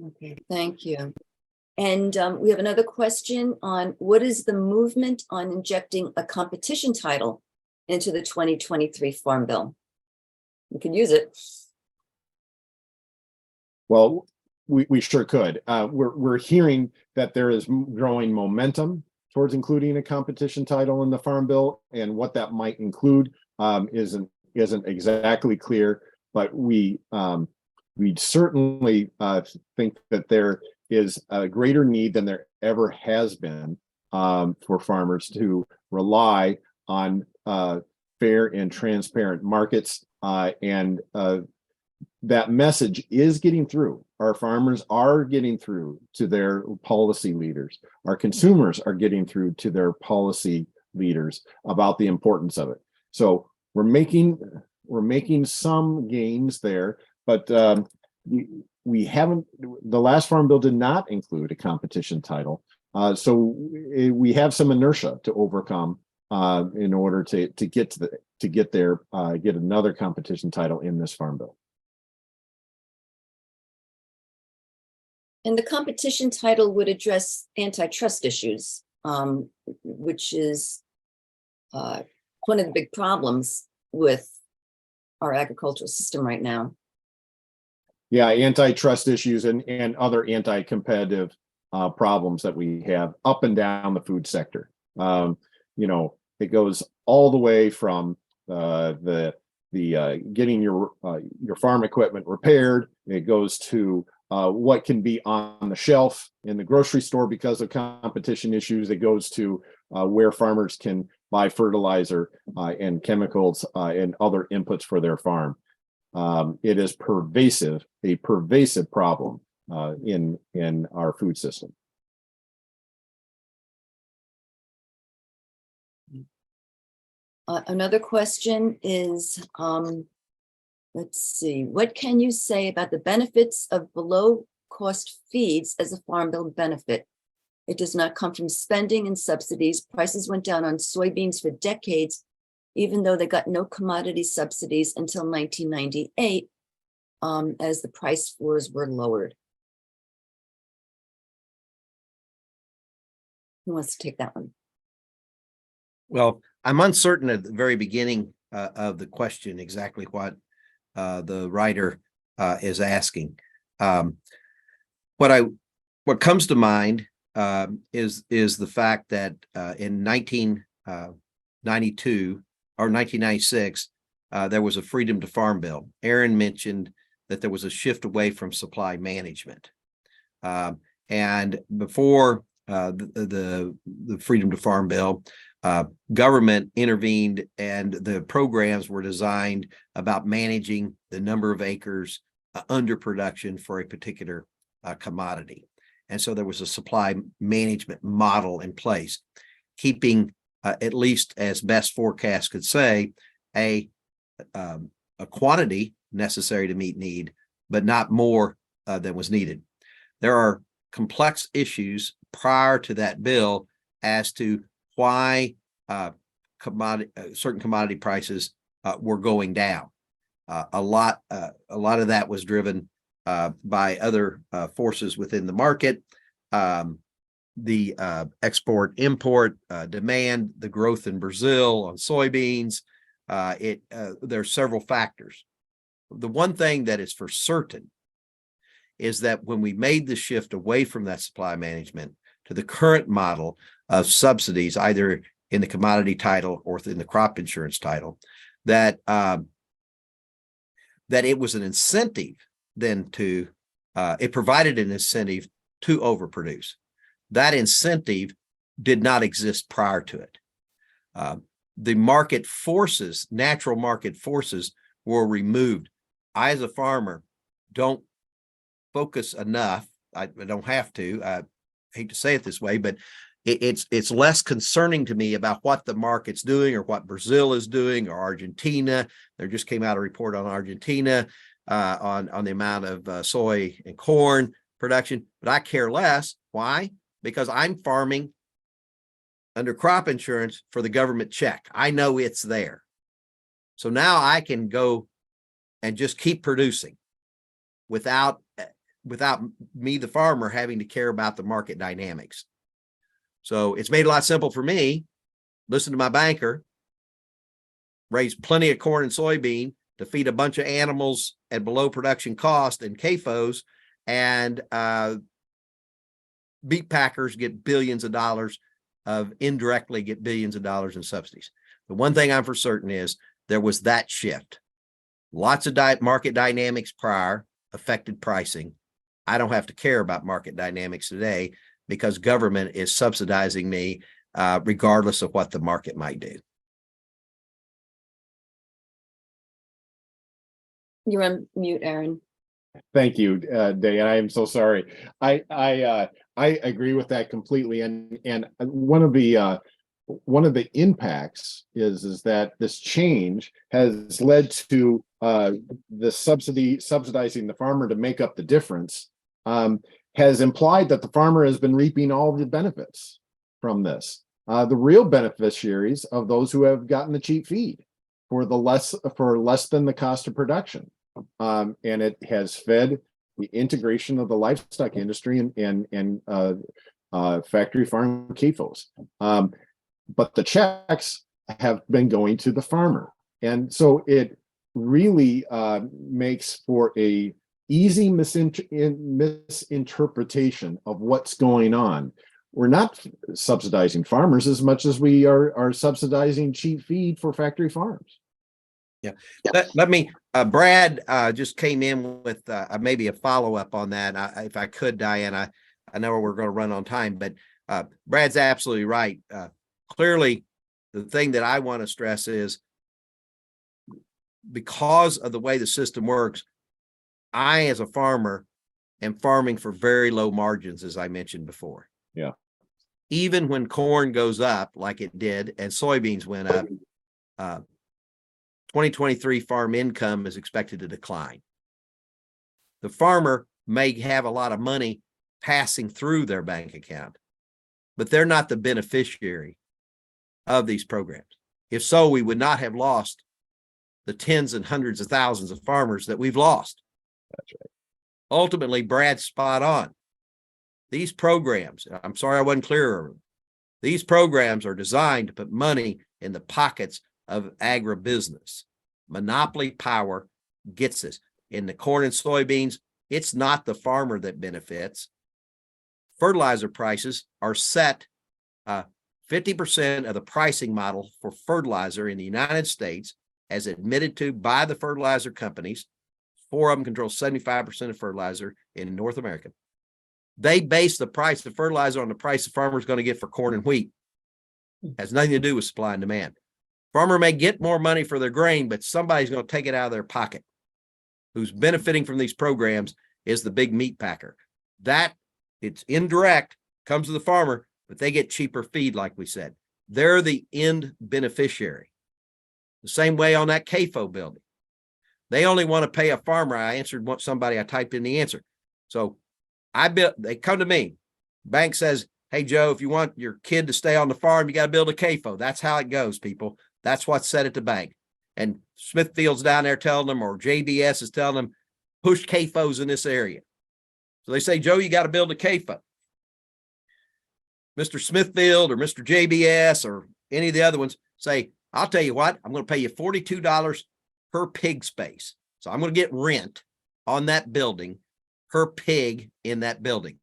Okay, thank you. And we have another question on what is the movement on injecting a competition title into the 2023 Farm Bill? We could use it. Well, we sure could. We're hearing that there is growing momentum towards including a competition title in the Farm Bill, and what that might include isn't exactly clear. But we certainly think that there is a greater need than there ever has been for farmers to rely on fair and transparent markets, and that message is getting through. Our farmers are getting through to their policy leaders. Our consumers are getting through to their policy leaders about the importance of it. So we're making some gains there, but we haven't. The last Farm Bill did not include a competition title, so we have some inertia to overcome in order to get another competition title in this Farm Bill. And the competition title would address antitrust issues, which is one of the big problems with our agricultural system right now. Yeah, antitrust issues and other anti-competitive problems that we have up and down the food sector. It goes all the way from the getting your farm equipment repaired. It goes to what can be on the shelf in the grocery store because of competition issues. It goes to where farmers can buy fertilizer and chemicals and other inputs for their farm. It is a pervasive problem in our food system. Another question is, let's see, what can you say about the benefits of below cost feeds as a farm bill benefit? It does not come from spending and subsidies. Prices went down on soybeans for decades, even though they got no commodity subsidies until 1998, as the price floors were lowered. Who wants to take that one? Well, I'm uncertain at the very beginning of the question exactly what the writer is asking. What comes to mind is the fact that in 1992 or 1996 there was a Freedom to Farm bill. Aaron mentioned that there was a shift away from supply management, and before the Freedom to Farm bill, government intervened and the programs were designed about managing the number of acres under production for a particular commodity. And so there was a supply management model in place, keeping at least as best forecasts could say, a quantity necessary to meet need, but not more than was needed. There are complex issues prior to that bill as to why certain commodity prices were going down. A lot of that was driven by other forces within the market, the export-import demand, the growth in Brazil on soybeans. There's several factors. The one thing that is for certain is that when we made the shift away from that supply management to the current model of subsidies, either in the commodity title or in the crop insurance title, that it was an incentive then to, it provided an incentive to overproduce. That incentive did not exist prior to it. The market forces, natural market forces, were removed. I, as a farmer, don't focus enough. I don't have to. I hate to say it this way, but it's less concerning to me about what the market's doing or what Brazil is doing or Argentina. There just came out a report on Argentina on the amount of soy and corn production, but I care less. Why? Because I'm farming under crop insurance for the government check. I know it's there. So now I can go and just keep producing without me, the farmer, having to care about the market dynamics. So it's made a lot simple for me. Listen to my banker, raise plenty of corn and soybean to feed a bunch of animals at below production cost and CAFOs, and beef packers get billions of dollars indirectly get billions of dollars in subsidies. The one thing I'm for certain is there was that shift. Lots of market dynamics prior affected pricing. I don't have to care about market dynamics today because government is subsidizing me regardless of what the market might do. You're on mute, Aaron. Thank you, Day. I am so sorry. I agree with that completely. And one of the impacts is that this change has led to the subsidizing the farmer to make up the difference, has implied that the farmer has been reaping all of the benefits from this. The real beneficiaries of those who have gotten the cheap feed for less than the cost of production. And it has fed the integration of the livestock industry and factory farm CAFOs. But the checks have been going to the farmer. And so it really makes for a easy misinterpretation of what's going on. We're not subsidizing farmers as much as we are subsidizing cheap feed for factory farms. Yeah. Let me, Brad just came in with maybe a follow-up on that. If I could, Diane, I know we're going to run on time, but Brad's absolutely right. Clearly, the thing that I want to stress is because of the way the system works, I, as a farmer, am farming for very low margins, as I mentioned before. Yeah. Even when corn goes up like it did and soybeans went up, 2023 farm income is expected to decline. The farmer may have a lot of money passing through their bank account, but they're not the beneficiary of these programs. If so, we would not have lost the tens and hundreds of thousands of farmers that we've lost. That's right. Ultimately, Brad's spot on. These programs, I'm sorry I wasn't clearer. These programs are designed to put money in the pockets of agribusiness. Monopoly power gets this. In the corn and soybeans, it's not the farmer that benefits. Fertilizer prices are set 50% of the pricing model for fertilizer in the United States, as admitted to by the fertilizer companies. 4 of them control 75% of fertilizer in North America. They base the price of fertilizer on the price the farmer is going to get for corn and wheat. Has nothing to do with supply and demand. Farmer may get more money for their grain, but somebody's going to take it out of their pocket. Who's benefiting from these programs is the big meat packer. That, it's indirect, comes to the farmer, but they get cheaper feed, like we said. They're the end beneficiary. The same way on that CAFO building. They only want to pay a farmer. I answered what somebody, I typed in the answer. So they come to me. Bank says, hey, Joe, if you want your kid to stay on the farm, you got to build a CAFO. That's how it goes, people. That's what's said at the bank. And Smithfield's down there telling them, or JBS is telling them, push CAFOs in this area. So they say, Joe, you got to build a CAFO. Mr. Smithfield or Mr. JBS or any of the other ones say, I'll tell you what, I'm going to pay you $42 per pig space. So I'm going to get rent on that building per pig in that building.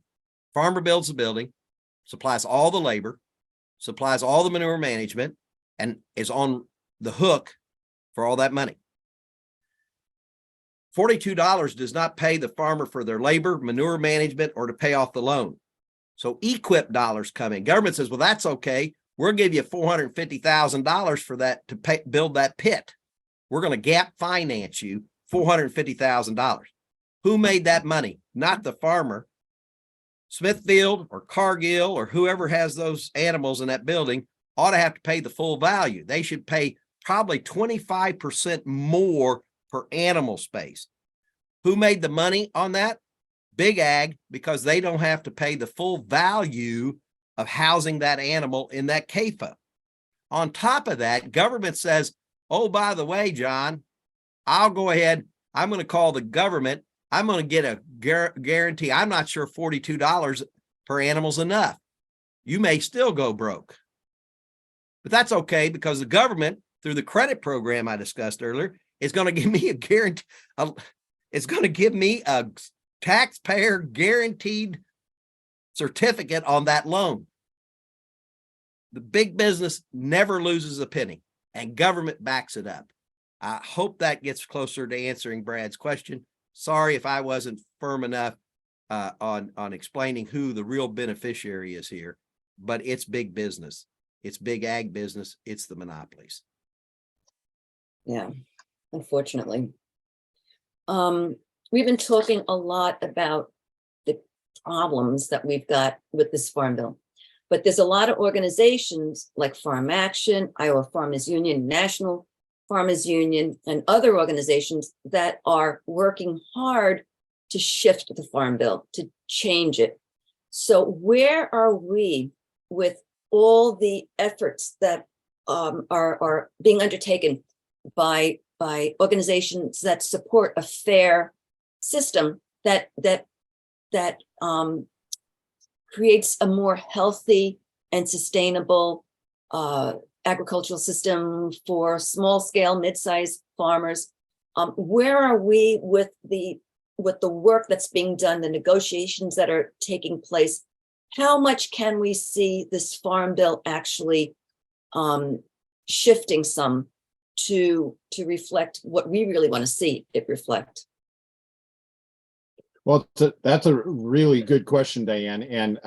Farmer builds the building, supplies all the labor, supplies all the manure management, and is on the hook for all that money. $42 does not pay the farmer for their labor, manure management, or to pay off the loan. So equip dollars come in. Government says, well, that's okay. We'll give you $450,000 for that to build that pit. We're going to gap finance you $450,000. Who made that money? Not the farmer. Smithfield or Cargill or whoever has those animals in that building ought to have to pay the full value. They should pay probably 25% more per animal space. Who made the money on that? Big Ag, because they don't have to pay the full value of housing that animal in that CAFO. On top of that, government says, oh, by the way, John, I'll go ahead. I'm going to call the government. I'm going to get a guarantee. I'm not sure $42 per animal is enough. You may still go broke. But that's okay because the government, through the credit program I discussed earlier, is going to give me a guarantee. It's going to give me a taxpayer guaranteed certificate on that loan. The big business never loses a penny, and government backs it up. I hope that gets closer to answering Brad's question. Sorry if I wasn't firm enough on explaining who the real beneficiary is here, but it's big business. It's big ag business. It's the monopolies. Yeah, unfortunately. We've been talking a lot about the problems that we've got with this farm bill, but there's a lot of organizations like Farm Action, Iowa Farmers Union, National Farmers Union, and other organizations that are working hard to shift the farm bill, to change it. So where are we with all the efforts that are being undertaken by organizations that support a fair system that creates a more healthy and sustainable agricultural system for small scale, mid-sized farmers? Where are we with the with the work that's being done, the negotiations that are taking place, how much can we see this farm bill actually shifting some to reflect what we really want to see it reflect? Well, that's a really good question, Diane. And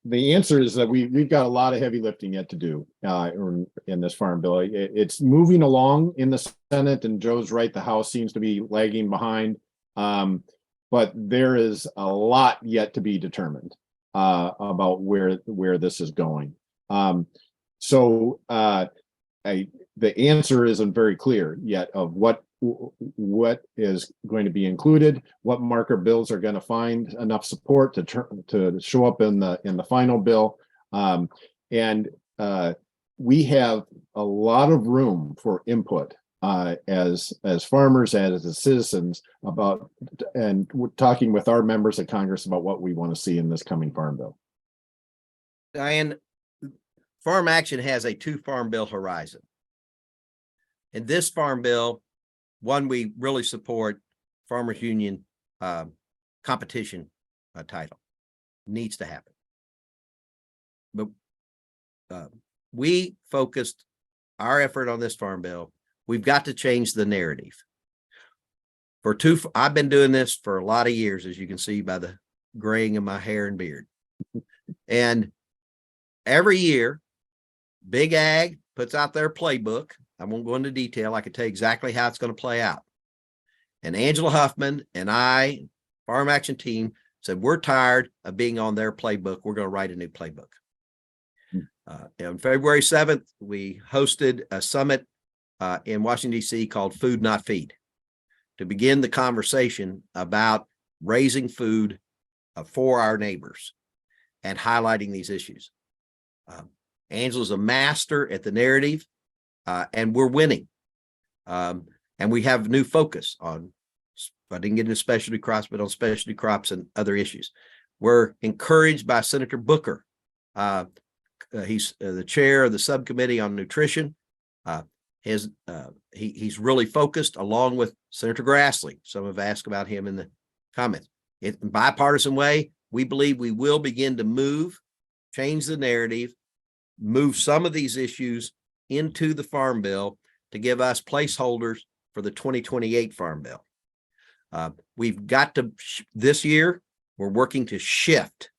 the answer is that we've got a lot of heavy lifting yet to do in this farm bill. It's moving along in the Senate, and Joe's right, the House seems to be lagging behind. But there is a lot yet to be determined about where this is going. The answer isn't very clear yet of what is going to be included, what marker bills are going to find enough support to show up in the final bill, and we have a lot of room for input as farmers, as citizens, about, and we're talking with our members of Congress about what we want to see in this coming farm bill. Diane, Farm Action has a 2 farm bill horizon. In this farm bill, one, we really support Farmers Union competition title. Needs to happen. But we focused our effort on this farm bill. We've got to change the narrative. I've been doing this for a lot of years, as you can see by the graying of my hair and beard. And every year, Big Ag puts out their playbook. I won't go into detail. I can tell you exactly how it's going to play out. And Angela Huffman and I, Farm Action team, said, we're tired of being on their playbook. We're going to write a new playbook. On February 7th, we hosted a summit in Washington, D.C. called Food Not Feed, to begin the conversation about raising food for our neighbors and highlighting these issues. Angela's a master at the narrative. And we're winning. And we have new focus on, I didn't get into specialty crops, but on specialty crops and other issues. We're encouraged by Senator Booker. He's the chair of the subcommittee on nutrition. He's really focused, along with Senator Grassley. Some have asked about him in the comments. In a bipartisan way, we believe we will begin to change the narrative, move some of these issues into the farm bill to give us placeholders for the 2028 farm bill. We've got to, this year, we're working to shift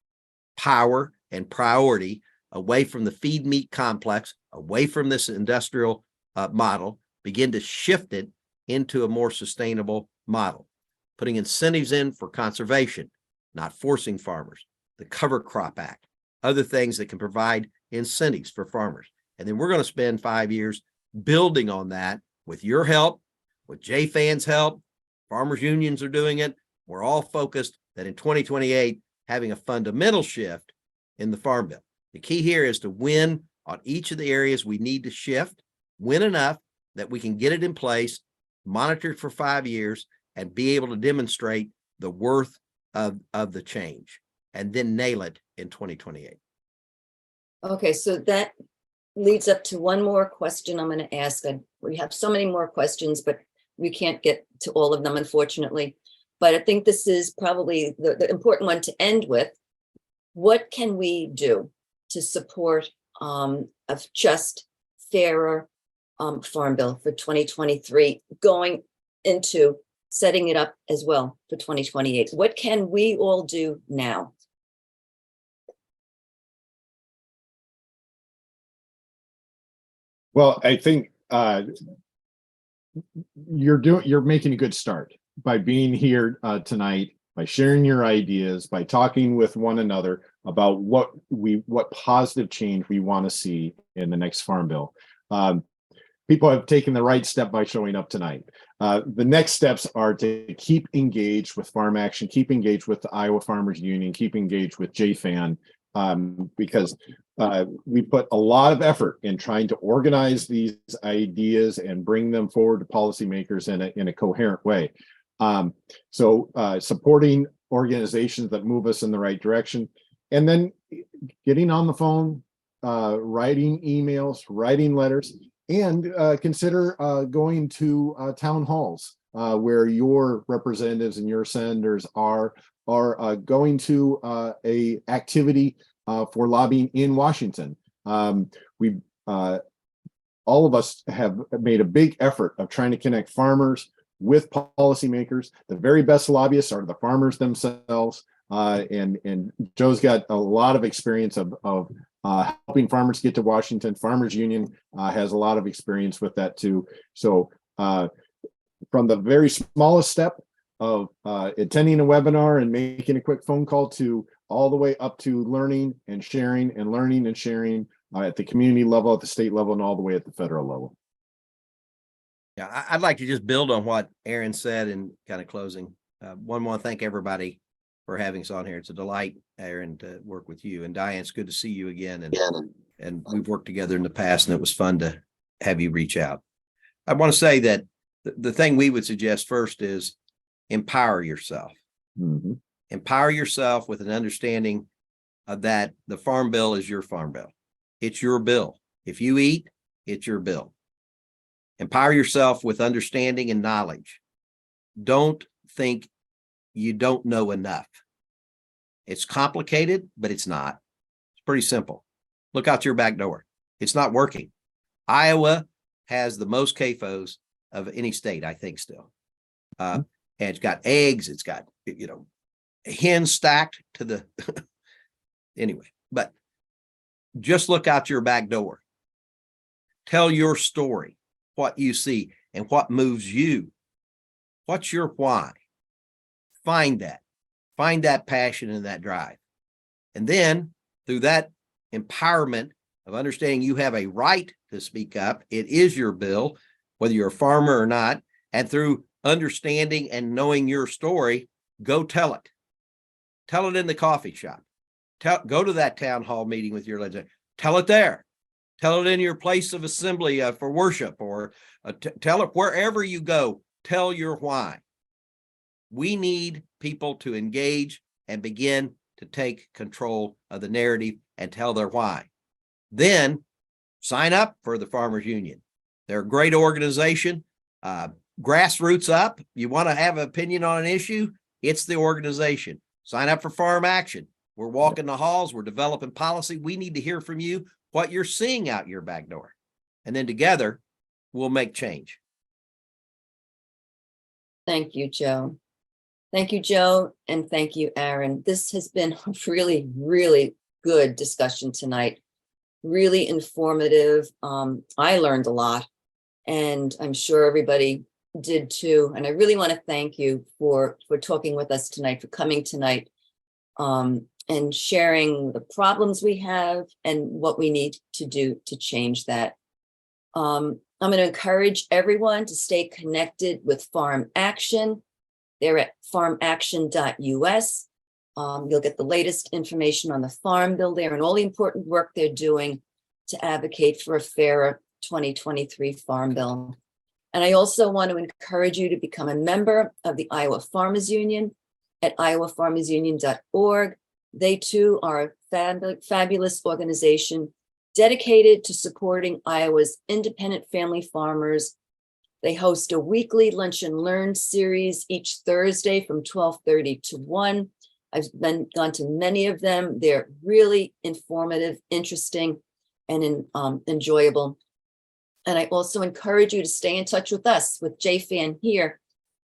power and priority away from the feed meat complex, away from this industrial model, begin to shift it into a more sustainable model, putting incentives in for conservation, not forcing farmers, the Cover Crop Act, other things that can provide incentives for farmers. And then we're going to spend 5 years building on that with your help, with JFAN's help. Farmers unions are doing it. We're all focused that in 2028, having a fundamental shift in the farm bill. The key here is to win on each of the areas we need to shift, win enough that we can get it in place, monitor it for 5 years, and be able to demonstrate the worth of the change, and then nail it in 2028. Okay, so that leads up to one more question I'm going to ask. We have so many more questions, but we can't get to all of them, unfortunately. But I think this is probably the important one to end with. What can we do to support a just, fairer farm bill for 2023, going into setting it up as well for 2028? What can we all do now? Well, I think you're making a good start by being here tonight, by sharing your ideas, by talking with one another about what positive change we want to see in the next farm bill. People have taken the right step by showing up tonight. The next steps are to keep engaged with Farm Action, keep engaged with the Iowa Farmers Union, keep engaged with JFAN, because we put a lot of effort in trying to organize these ideas and bring them forward to policymakers in a coherent way. So supporting organizations that move us in the right direction, and then getting on the phone, writing emails, writing letters, and consider going to town halls where your representatives and your senators are going to a activity for lobbying in Washington. We all of us have made a big effort of trying to connect farmers with policymakers. The very best lobbyists are the farmers themselves. And Joe's got a lot of experience of helping farmers get to Washington. Farmers Union has a lot of experience with that too. So from the very smallest step of attending a webinar and making a quick phone call to all the way up to learning and sharing at the community level, at the state level, and all the way at the federal level. Yeah, I'd like to just build on what Aaron said in kind of closing. One more, thank everybody for having us on here. It's a delight, Aaron, to work with you. And Diane, it's good to see you again. And we've worked together in the past, and it was fun to have you reach out. I want to say that the thing we would suggest first is empower yourself. Mm-hmm. Empower yourself with an understanding that the Farm Bill is your Farm Bill. It's your bill. If you eat, it's your bill. Empower yourself with understanding and knowledge. Don't think you don't know enough. It's complicated, but it's not. It's pretty simple. Look out your back door. It's not working. Iowa has the most CAFOs of any state, I think, still. And it's got eggs. It's got, hens stacked to the anyway, but just look out your back door. Tell your story, what you see and what moves you. What's your why? Find that passion and that drive. And then through that empowerment of understanding you have a right to speak up, it is your bill, whether you're a farmer or not, and through understanding and knowing your story, go tell it. Tell it in the coffee shop. Go to that town hall meeting with your legislator. Tell it there. Tell it in your place of assembly for worship, or tell it wherever you go. Tell your why. We need people to engage and begin to take control of the narrative and tell their why. Then sign up for the Farmers Union. They're a great organization. Grassroots up. You want to have an opinion on an issue? It's the organization. Sign up for Farm Action. We're walking the halls. We're developing policy. We need to hear from you what you're seeing out your back door. And then together, we'll make change. Thank you, Joe. Thank you, Joe, and thank you, Aaron. This has been a really, really good discussion tonight. Really informative. I learned a lot, and I'm sure everybody did too. And I really want to thank you for talking with us tonight, for coming tonight, and sharing the problems we have and what we need to do to change that. I'm going to encourage everyone to stay connected with Farm Action. They're at farmaction.us. You'll get the latest information on the Farm Bill there and all the important work they're doing to advocate for a fairer 2023 Farm Bill. And I also want to encourage you to become a member of the Iowa Farmers Union at iowafarmersunion.org. They too are a fabulous organization dedicated to supporting Iowa's independent family farmers. They host a weekly Lunch and Learn series each Thursday from 12:30 to 1. I've gone to many of them. They're really informative, interesting, and enjoyable. And I also encourage you to stay in touch with us, with JFAN here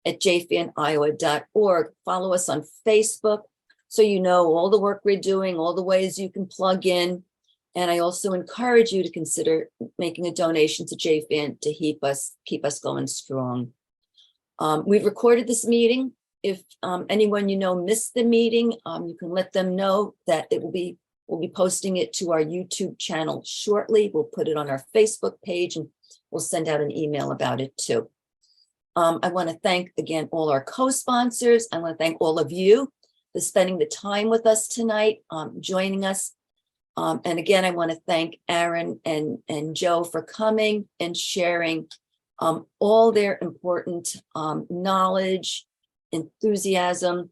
at jfaniowa.org. Follow us on Facebook so you know all the work we're doing, all the ways you can plug in. And I also encourage you to consider making a donation to JFAN to keep us going strong. We've recorded this meeting. If anyone you know missed the meeting, you can let them know that we'll be posting it to our YouTube channel shortly. We'll put it on our Facebook page and we'll send out an email about it too. I want to thank again all our co-sponsors. I want to thank all of you for spending the time with us tonight, joining us. And again, I want to thank Aaron and Joe for coming and sharing all their important knowledge, enthusiasm,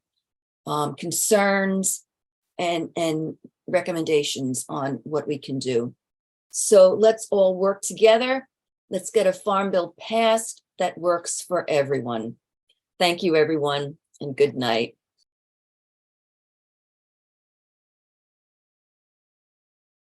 concerns, and recommendations on what we can do. So let's all work together Let's get a farm bill passed that works for everyone. Thank you, everyone, and good night.